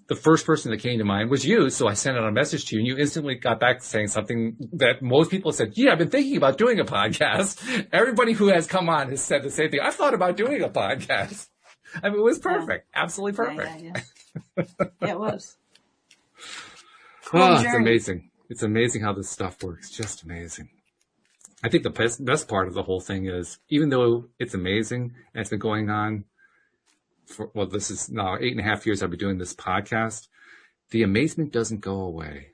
S1: the first person that came to mind was you. So I sent out a message to you, and you instantly got back saying something that most people said, yeah, I've been thinking about doing a podcast. Everybody who has come on has said the same thing. I've thought about doing a podcast. I mean, it was perfect. Yeah. Absolutely perfect.
S2: Yeah. Yeah, it was.
S1: Oh, it's amazing. It's amazing how this stuff works. Just amazing. I think the best part of the whole thing is, even though it's amazing and it's been going on for, well, this is now 8.5 years I've been doing this podcast, the amazement doesn't go away.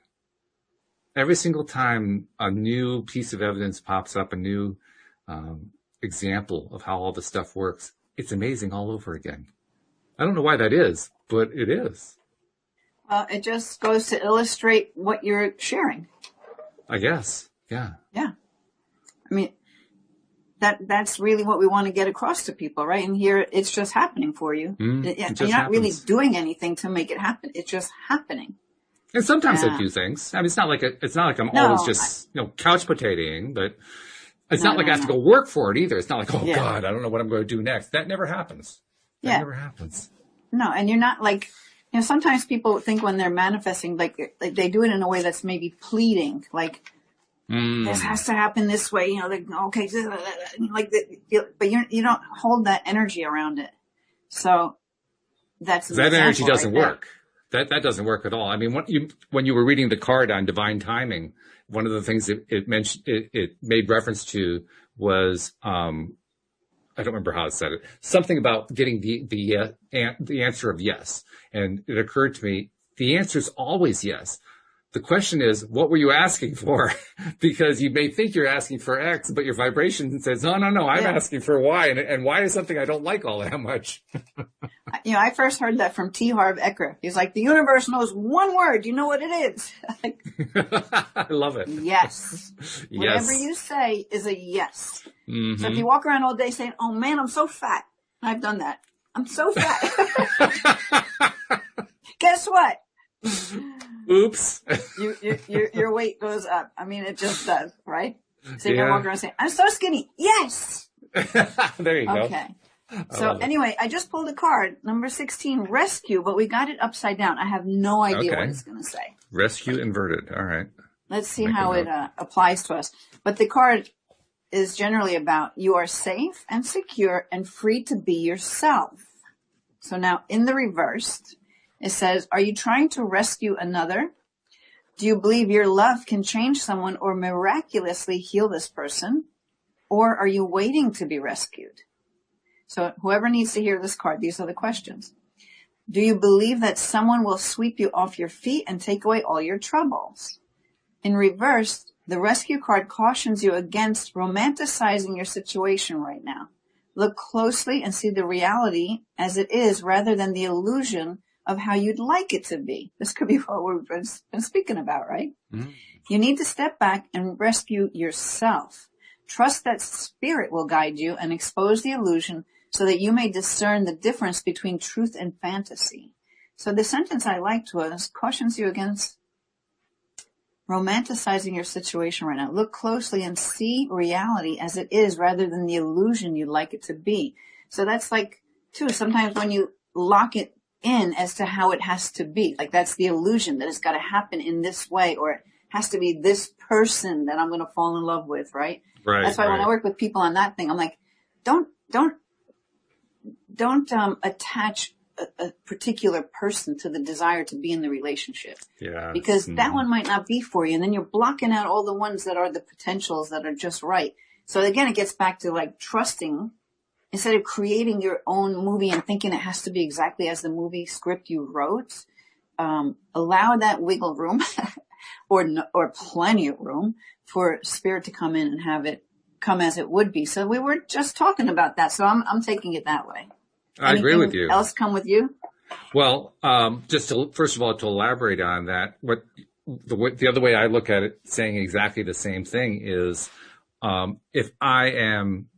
S1: Every single time a new piece of evidence pops up, a new example of how all this stuff works, it's amazing all over again. I don't know why that is, but it is.
S2: It just goes to illustrate what you're sharing.
S1: I guess. Yeah.
S2: Yeah. I mean, that's really what we want to get across to people, right? And here it's just happening for you. You're not really doing anything to make it happen. It's just happening.
S1: And sometimes I do things. I mean, it's not like I'm always just, couch potatoing, but it's not like I have to go work for it either. It's not like, God, I don't know what I'm going to do next. That never happens. That never happens.
S2: No, and you're not like, sometimes people think when they're manifesting, like they do it in a way that's maybe pleading, like, this has to happen this way, like, okay, but you don't hold that energy around it. So that
S1: energy doesn't work. That doesn't work at all. I mean, when you were reading the card on divine timing, one of the things it made reference to was, I don't remember how it said it, something about getting the answer of yes. And it occurred to me, the answer is always yes. The question is, what were you asking for? Because you may think you're asking for X, but your vibration says, no, I'm asking for Y. And Y is something I don't like all that much.
S2: I first heard that from T. Harv Eker. He's like, the universe knows one word. You know what it is?
S1: I love it.
S2: Yes. Whatever you say is a yes. Mm-hmm. So if you walk around all day saying, oh man, I'm so fat. I've done that. I'm so fat. Guess what?
S1: Oops.
S2: your weight goes up. I mean, it just does, right? So you can walk around saying, I'm so skinny. Yes.
S1: There you go.
S2: Okay. So anyway, I just pulled a card, number 16, rescue, but we got it upside down. I have no idea what it's going to say.
S1: Rescue inverted. All right.
S2: Let's see how it applies to us. But the card is generally about you are safe and secure and free to be yourself. So now in the reversed, it says, are you trying to rescue another? Do you believe your love can change someone or miraculously heal this person? Or are you waiting to be rescued? So whoever needs to hear this card, these are the questions. Do you believe that someone will sweep you off your feet and take away all your troubles? In reverse, the rescue card cautions you against romanticizing your situation right now. Look closely and see the reality as it is rather than the illusion of how you'd like it to be. This could be what we've been speaking about, right? Mm-hmm. You need to step back and rescue yourself. Trust that spirit will guide you and expose the illusion so that you may discern the difference between truth and fantasy. So the sentence I liked was, cautions you against romanticizing your situation right now. Look closely and see reality as it is rather than the illusion you'd like it to be. So that's like, too, sometimes when you lock it in as to how it has to be, like that's the illusion that it's got to happen in this way, or it has to be this person that I'm going to fall in love with, right?
S1: Right.
S2: That's why when I work with people on that thing, I'm like, don't attach a particular person to the desire to be in the relationship.
S1: Yeah.
S2: Because that one might not be for you. And then you're blocking out all the ones that are the potentials that are just right. So again, it gets back to like trusting instead of creating your own movie and thinking it has to be exactly as the movie script you wrote. Allow that wiggle room or plenty of room for spirit to come in and have it come as it would be. So we were just talking about that. So I'm taking it that way.
S1: I agree with you.
S2: Else come with you?
S1: Well, just to, first of all, to elaborate on that, the other way I look at it, saying exactly the same thing is, if I am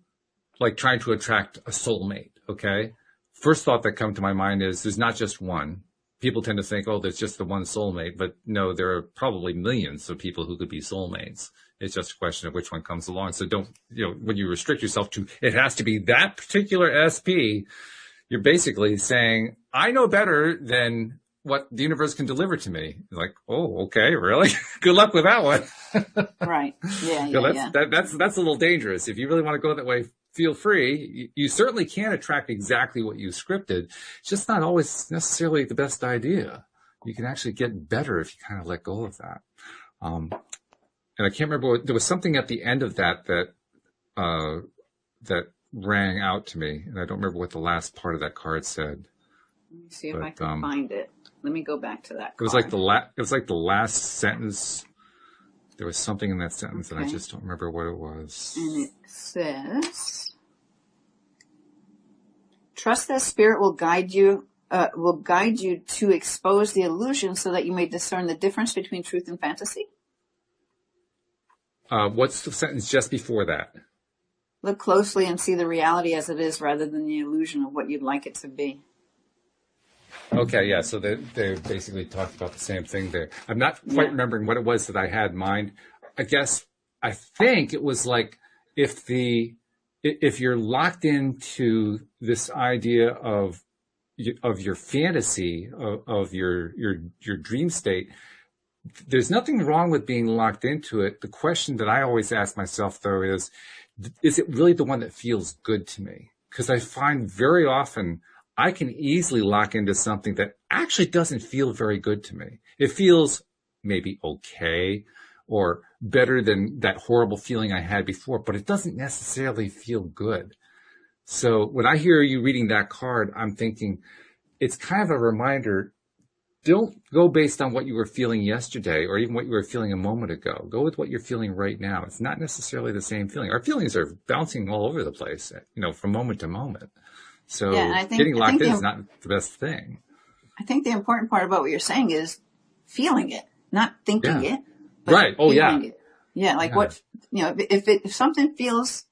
S1: like trying to attract a soulmate, okay, first thought that comes to my mind is there's not just one. People tend to think, oh, there's just the one soulmate, but no, there are probably millions of people who could be soulmates. It's just a question of which one comes along. So don't, when you restrict yourself to, it has to be that particular SP, you're basically saying, I know better than what the universe can deliver to me. You're like, oh, okay, really? Good luck with that one.
S2: Right. Yeah.
S1: That's a little dangerous. If you really want to go that way, feel free. You certainly can attract exactly what you scripted. It's just not always necessarily the best idea. You can actually get better if you kind of let go of that. And I can't remember, there was something at the end of that rang out to me, and I don't remember what the last part of that card said.
S2: Let me see if I can find it. Let me go back to that card.
S1: It was like the last sentence. There was something in that sentence, and I just don't remember what it was.
S2: And it says, trust that spirit will guide you to expose the illusion so that you may discern the difference between truth and fantasy.
S1: What's the sentence just before that?
S2: Look closely and see the reality as it is rather than the illusion of what you'd like it to be.
S1: Okay, yeah, so they basically talked about the same thing there. I'm not quite remembering what it was that I had in mind. I think it was like if you're locked into this idea of your fantasy, of your dream state, there's nothing wrong with being locked into it. The question that I always ask myself, though, is it really the one that feels good to me? Because I find very often I can easily lock into something that actually doesn't feel very good to me. It feels maybe okay or better than that horrible feeling I had before, but it doesn't necessarily feel good. So when I hear you reading that card, I'm thinking it's kind of a reminder. Don't go based on what you were feeling yesterday or even what you were feeling a moment ago. Go with what you're feeling right now. It's not necessarily the same feeling. Our feelings are bouncing all over the place, from moment to moment. So getting locked in is not the best thing.
S2: I think the important part about what you're saying is feeling it, not thinking it. But
S1: right. Oh, yeah.
S2: It. Yeah. Like what, if something feels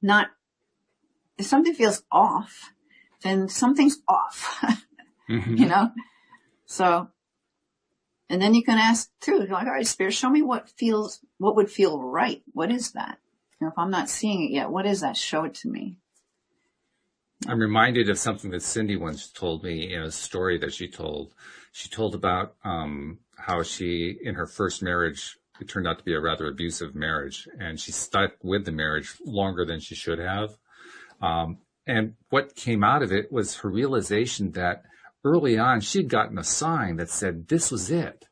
S2: if something feels off, then something's off,
S1: mm-hmm.
S2: So, and then you can ask too, like, all right, Spirit, show me what would feel right. What is that? If I'm not seeing it yet, what is that? Show it to me.
S1: I'm reminded of something that Cindy once told me in a story that she told. She told about how she, in her first marriage, it turned out to be a rather abusive marriage, and she stuck with the marriage longer than she should have. And what came out of it was her realization that early on she'd gotten a sign that said this was it.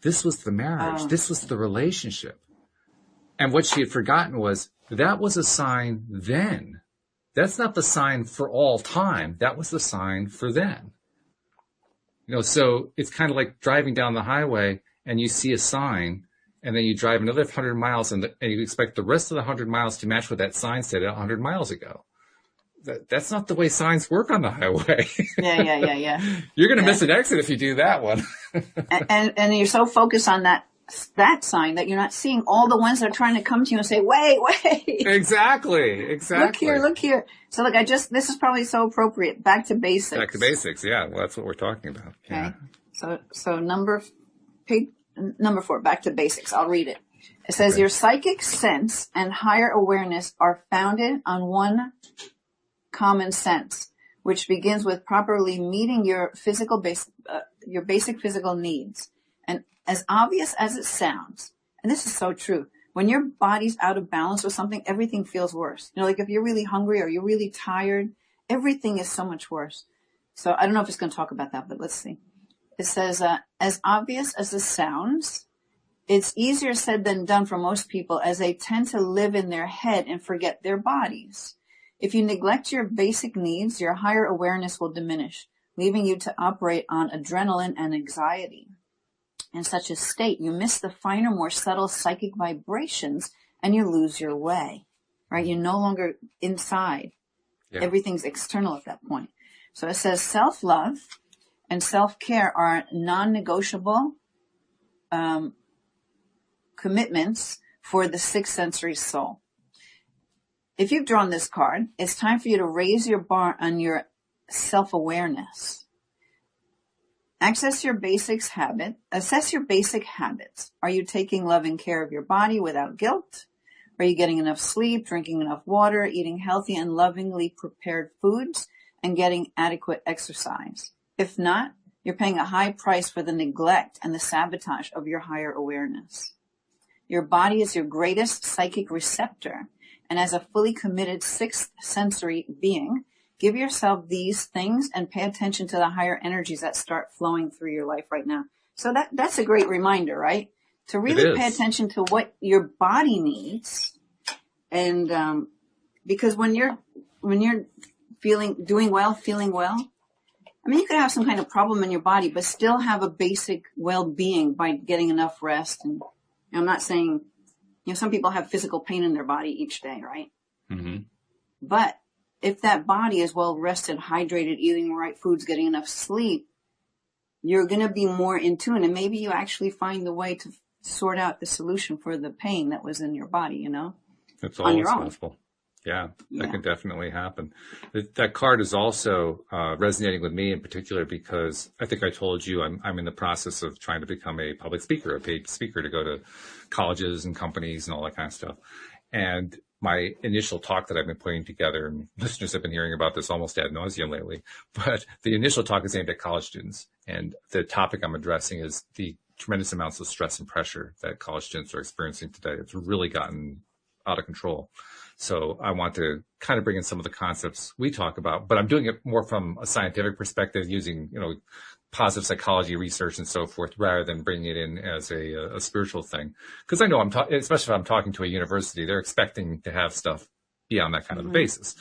S1: This was the marriage. This was the relationship. And what she had forgotten was that was a sign then. That's not the sign for all time. That was the sign for then. So it's kind of like driving down the highway and you see a sign and then you drive another 100 miles and you expect the rest of the 100 miles to match what that sign said 100 miles ago. That's not the way signs work on the highway.
S2: Yeah.
S1: You're going to miss an exit if you do that one.
S2: and you're so focused on that sign that you're not seeing all the ones that are trying to come to you and say, wait.
S1: Exactly.
S2: Look here. So look, this is probably so appropriate. Back to basics.
S1: Back to basics. Yeah. Well, that's what we're talking about.
S2: Okay. Yeah. So number 4, back to basics. I'll read it. It says, your psychic sense and higher awareness are founded on one common sense, which begins with properly meeting your basic physical needs. And as obvious as it sounds, and this is so true, when your body's out of balance with something, everything feels worse. Like if you're really hungry or you're really tired, everything is so much worse. So I don't know if it's going to talk about that, but let's see. It says, as obvious as it sounds, it's easier said than done for most people, as they tend to live in their head and forget their bodies. If you neglect your basic needs, your higher awareness will diminish, leaving you to operate on adrenaline and anxiety. In such a state, you miss the finer, more subtle psychic vibrations and you lose your way, right? You're no longer inside. Yeah. Everything's external at that point. So it says self-love and self-care are non-negotiable commitments for the sixth sensory soul. If you've drawn this card, it's time for you to raise your bar on your self-awareness. Assess your basic habits. Are you taking loving care of your body without guilt? Are you getting enough sleep, drinking enough water, eating healthy and lovingly prepared foods, and getting adequate exercise? If not, you're paying a high price for the neglect and the sabotage of your higher awareness. Your body is your greatest psychic receptor. And as a fully committed sixth sensory being, give yourself these things and pay attention to the higher energies that start flowing through your life right now. So that's a great reminder, right? To really pay attention to what your body needs. And, because when you're feeling well, I mean, you could have some kind of problem in your body, but still have a basic well-being by getting enough rest. And I'm not saying, some people have physical pain in their body each day, right? Mm-hmm. But if that body is well rested, hydrated, eating the right foods, getting enough sleep, you're going to be more in tune. And maybe you actually find the way to sort out the solution for the pain that was in your body,
S1: It's always possible. Yeah, that can definitely happen. That card is also resonating with me in particular because I think I told you I'm in the process of trying to become a public speaker, a paid speaker to go to colleges and companies and all that kind of stuff. And my initial talk that I've been putting together, and listeners have been hearing about this almost ad nauseum lately, but the initial talk is aimed at college students. And the topic I'm addressing is the tremendous amounts of stress and pressure that college students are experiencing today. It's really gotten out of control. So I want to kind of bring in some of the concepts we talk about, but I'm doing it more from a scientific perspective using, positive psychology research and so forth, rather than bringing it in as a spiritual thing. Because I know especially if I'm talking to a university, they're expecting to have stuff beyond that kind of a basis.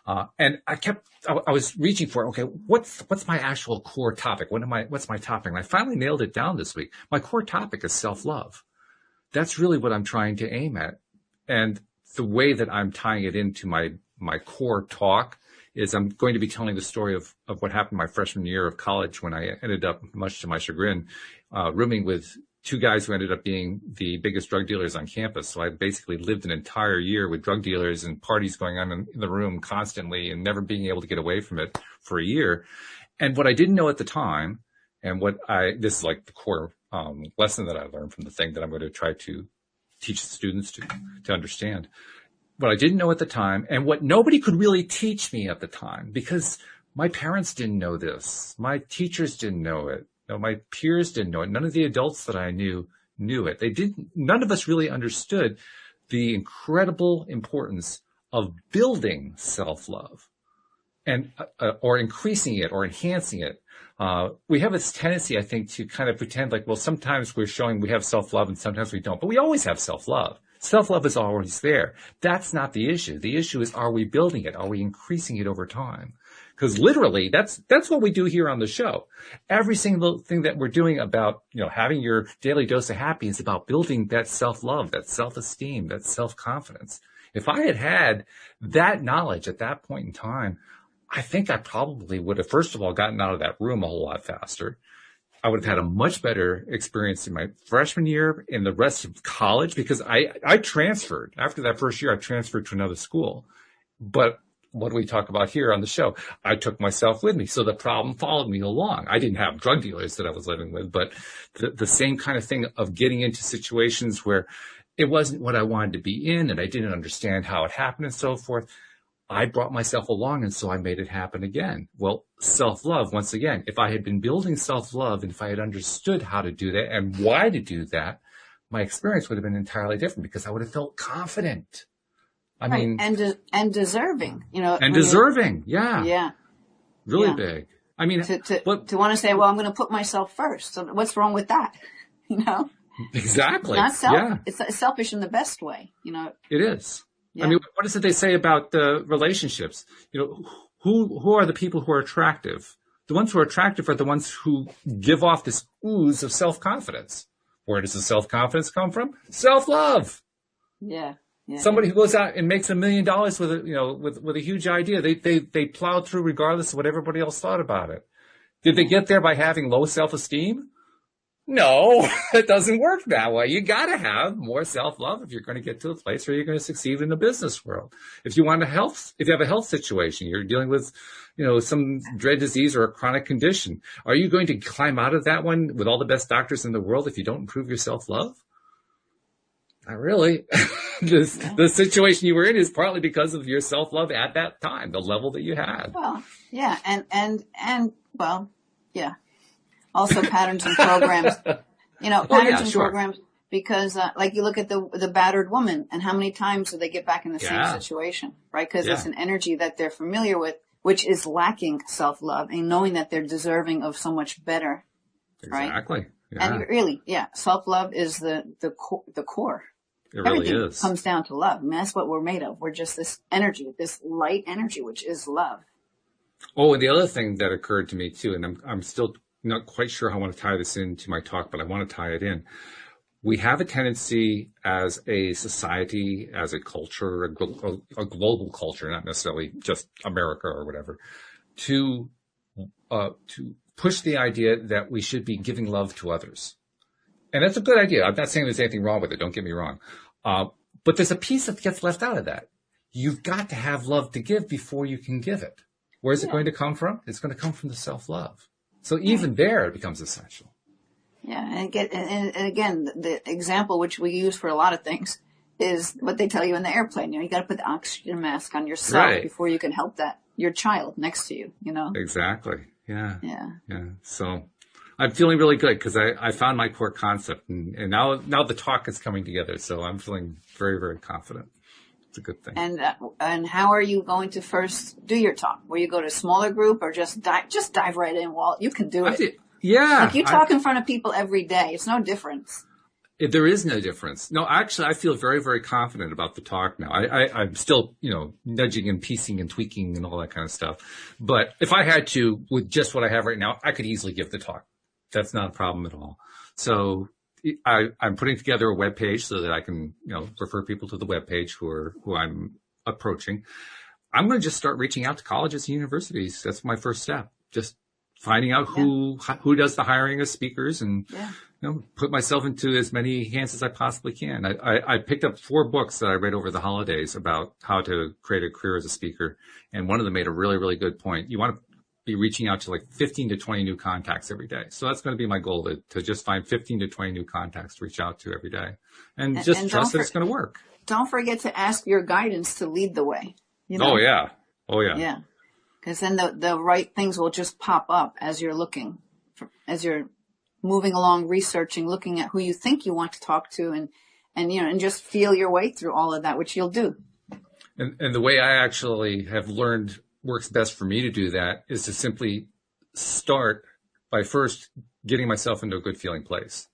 S1: And I was reaching for, okay, what's my actual core topic? What's my topic? And I finally nailed it down this week. My core topic is self-love. That's really what I'm trying to aim at. And the way that I'm tying it into my core talk is I'm going to be telling the story of what happened my freshman year of college when I ended up, much to my chagrin, rooming with two guys who ended up being the biggest drug dealers on campus. So I basically lived an entire year with drug dealers and parties going on in the room constantly and never being able to get away from it for a year. And what I didn't know at the time, and this is like the core lesson that I learned from the thing that I'm going to try to teach students to understand. What I didn't know at the time, and what nobody could really teach me at the time, because my parents didn't know this. My teachers didn't know it. My peers didn't know it. None of the adults that I knew it. None of us really understood the incredible importance of building self-love. and or increasing it or enhancing it. We have this tendency, I think, to kind of pretend like, well, sometimes we're showing we have self-love and sometimes we don't, but we always have self-love. Self-love is always there. That's not the issue. The issue is, are we building it? Are we increasing it over time? Because literally, that's what we do here on the show. Every single thing that we're doing about, having your daily dose of happy is about building that self-love, that self-esteem, that self-confidence. If I had had that knowledge at that point in time, I think I probably would have, first of all, gotten out of that room a whole lot faster. I would have had a much better experience in my freshman year, in the rest of college, because I transferred. After that first year, I transferred to another school. But what do we talk about here on the show? I took myself with me. So the problem followed me along. I didn't have drug dealers that I was living with, but the same kind of thing of getting into situations where it wasn't what I wanted to be in and I didn't understand how it happened and so forth. I brought myself along, and so I made it happen again. Well, self-love, once again, if I had been building self-love and if I had understood how to do that and why to do that, my experience would have been entirely different because I would have felt confident. I mean,
S2: and deserving,
S1: and deserving. Yeah. Really
S2: yeah.
S1: big. I mean,
S2: to want to say, well, I'm going to put myself first. So what's wrong with that?
S1: Exactly.
S2: It's not self. It's selfish in the best way.
S1: It is.
S2: Yeah.
S1: I mean, what is it they say about relationships? Who are the people who are attractive? The ones who are attractive are the ones who give off this ooze of self-confidence. Where does the self-confidence come from? Self-love.
S2: Yeah.
S1: Somebody who goes out and makes $1 million with a huge idea. They plowed through regardless of what everybody else thought about it. Did they get there by having low self-esteem? No, it doesn't work that way. You got to have more self-love if you're going to get to a place where you're going to succeed in the business world. If you have a health situation, you're dealing with, some dread disease or a chronic condition. Are you going to climb out of that one with all the best doctors in the world if you don't improve your self-love? Not really. The situation you were in is partly because of your self-love at that time, the level that you had.
S2: Well, yeah. Yeah. Also patterns and programs, programs, because like you look at the battered woman and how many times do they get back in the same situation, right? Because it's an energy that they're familiar with, which is lacking self-love and knowing that they're deserving of so much better, right?
S1: Exactly. Yeah.
S2: And really, self-love is the core.
S1: It really
S2: Everything
S1: is.
S2: comes down to love. I mean, that's what we're made of. We're just this energy, this light energy, which is love.
S1: Oh, and the other thing that occurred to me too, and I'm still not quite sure how I want to tie this into my talk, but I want to tie it in. We have a tendency as a society, as a culture, a global culture, not necessarily just America or whatever, to push the idea that we should be giving love to others. And that's a good idea. I'm not saying there's anything wrong with it. Don't get me wrong. But there's a piece that gets left out of that. You've got to have love to give before you can give it. Where's it going to come from? It's going to come from the self-love. So even there, it becomes essential.
S2: Yeah, and again, the example which we use for a lot of things is what they tell you in the airplane. You got to put the oxygen mask on yourself before you can help your child next to you.
S1: Exactly. Yeah.
S2: Yeah.
S1: So I'm feeling really good because I found my core concept, and now the talk is coming together. So I'm feeling very, very confident. It's a good thing.
S2: And how are you going to first do your talk? Will you go to a smaller group or just dive right in, Walt? You can do it.
S1: Yeah.
S2: Like you talk in front of people every day. It's no difference.
S1: There is no difference. No, actually, I feel very, very confident about the talk now. I'm still, nudging and piecing and tweaking and all that kind of stuff. But if I had to, with just what I have right now, I could easily give the talk. That's not a problem at all. So I'm putting together a web page so that I can, refer people to the web page who I'm approaching. I'm going to just start reaching out to colleges and universities. That's my first step. Just finding out who does the hiring of speakers and, put myself into as many hands as I possibly can. I picked up 4 books that I read over the holidays about how to create a career as a speaker. And one of them made a really, really good point. You want to be reaching out to like 15 to 20 new contacts every day. So that's going to be my goal, to just find 15 to 20 new contacts to reach out to every day and just trust that it's going to work.
S2: Don't forget to ask your guidance to lead the way.
S1: Oh yeah.
S2: Yeah. Because then the right things will just pop up as you're as you're moving along, researching, looking at who you think you want to talk to and just feel your way through all of that, which you'll do.
S1: And the way I actually have learned works best for me to do that is to simply start by first getting myself into a good feeling place.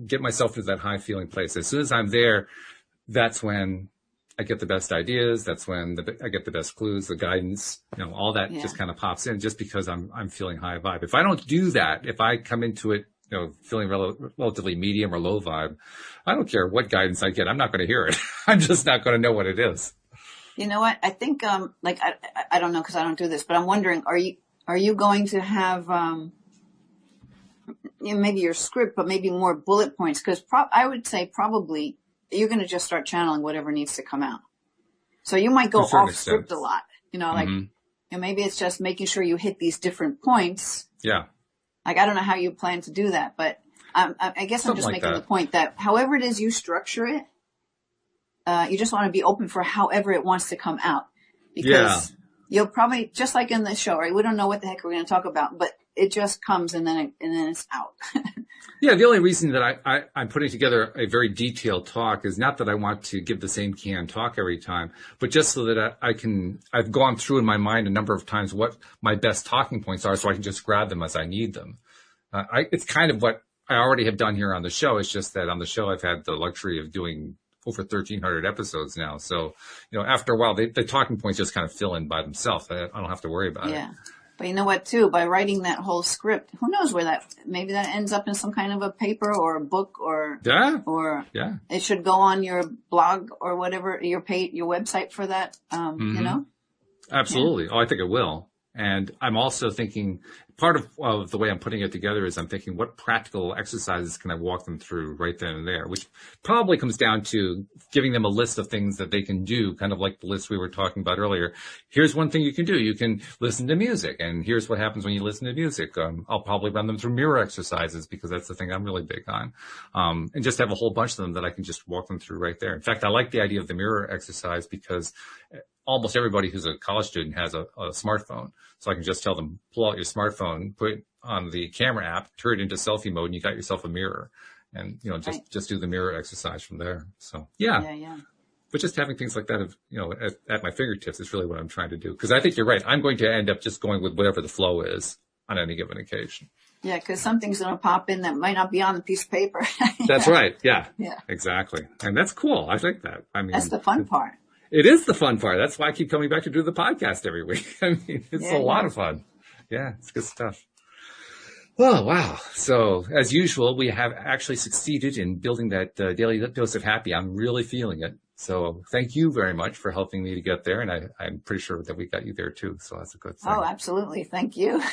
S1: Get myself to that high feeling place. As soon as I'm there, that's when I get the best ideas. That's when I get the best clues, the guidance, all that just kind of pops in just because I'm feeling high vibe. If I don't do that, if I come into it, feeling relatively medium or low vibe, I don't care what guidance I get. I'm not going to hear it. I'm just not going to know what it is.
S2: You know what? I think, I don't know because I don't do this, but I'm wondering, are you going to have, maybe your script, but maybe more bullet points? Because I would say probably you're going to just start channeling whatever needs to come out. So you might go off script a lot, maybe it's just making sure you hit these different points.
S1: Yeah.
S2: Like, I don't know how you plan to do that, but I guess I'm just making the point that however it is you structure it, you just want to be open for however it wants to come out. Because you'll probably, just like in the show, right? We don't know what the heck we're going to talk about, but it just comes and then it's out.
S1: Yeah, the only reason that I'm putting together a very detailed talk is not that I want to give the same canned talk every time, but just so that I've gone through in my mind a number of times what my best talking points are so I can just grab them as I need them. It's kind of what I already have done here on the show. It's just that on the show I've had the luxury of doing over 1,300 episodes now. So, after a while, the talking points just kind of fill in by themselves. I don't have to worry about it.
S2: Yeah. But you know what, too? By writing that whole script, who knows where maybe that ends up in some kind of a paper or a book or it should go on your blog or whatever, your website for that,
S1: Absolutely. Yeah. Oh, I think it will. And I'm also thinking part of the way I'm putting it together is I'm thinking what practical exercises can I walk them through right then and there, which probably comes down to giving them a list of things that they can do, kind of like the list we were talking about earlier. Here's one thing you can do. You can listen to music, and here's what happens when you listen to music. I'll probably run them through mirror exercises because that's the thing I'm really big on, and just have a whole bunch of them that I can just walk them through right there. In fact, I like the idea of the mirror exercise because almost everybody who's a college student has a smartphone. So I can just tell them, pull out your smartphone, put it on the camera app, turn it into selfie mode, and you got yourself a mirror. And, just do the mirror exercise from there. So, yeah. But just having things like that, at my fingertips is really what I'm trying to do. Because I think you're right. I'm going to end up just going with whatever the flow is on any given occasion.
S2: Yeah, because something's going to pop in that might not be on the piece of paper.
S1: That's right. Yeah. Exactly. And that's cool. I think that. I mean,
S2: that's the fun part.
S1: It is the fun part. That's why I keep coming back to do the podcast every week. I mean, it's a lot of fun. Yeah, it's good stuff. Oh, wow. So as usual, we have actually succeeded in building that daily dose of happy. I'm really feeling it. So thank you very much for helping me to get there. And I'm pretty sure that we got you there too. So that's a good thing.
S2: Oh, absolutely. Thank you.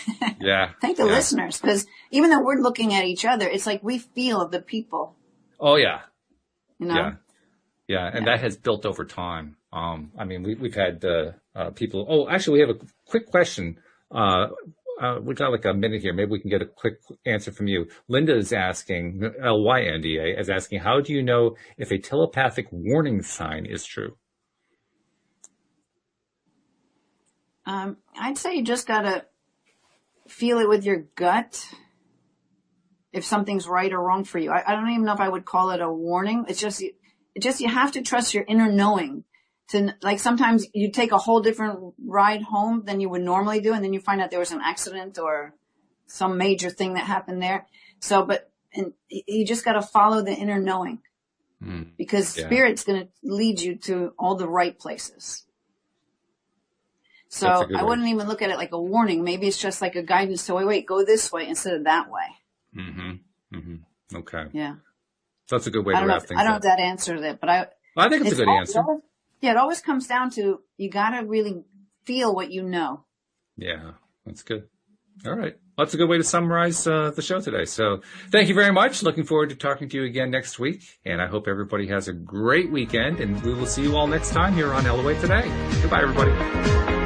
S1: Yeah.
S2: Thank the listeners, because even though we're looking at each other, it's like we feel the people.
S1: Oh, yeah. Yeah. And that has built over time. I mean, we've had people. Oh, actually, we have a quick question. We got like a minute here. Maybe we can get a quick answer from you. Linda is asking, LYNDA is asking, how do you know if a telepathic warning sign is true?
S2: I'd say you just gotta feel it with your gut. If something's right or wrong for you, I don't even know if I would call it a warning. It's just you have to trust your inner knowing. Like sometimes you take a whole different ride home than you would normally do, and then you find out there was an accident or some major thing that happened there. So, and you just got to follow the inner knowing, because Spirit's going to lead you to all the right places. So I wouldn't even look at it like a warning. Maybe it's just like a guidance. So wait, go this way instead of that way.
S1: Okay.
S2: Yeah.
S1: So that's a good way to wrap things up.
S2: I don't know if that answered it, but
S1: I think it's a good answer.
S2: Yeah, it always comes down to you got to really feel what you know.
S1: Yeah, that's good. All right. Well, that's a good way to summarize the show today. So thank you very much. Looking forward to talking to you again next week. And I hope everybody has a great weekend. And we will see you all next time here on LOA Today. Goodbye, everybody.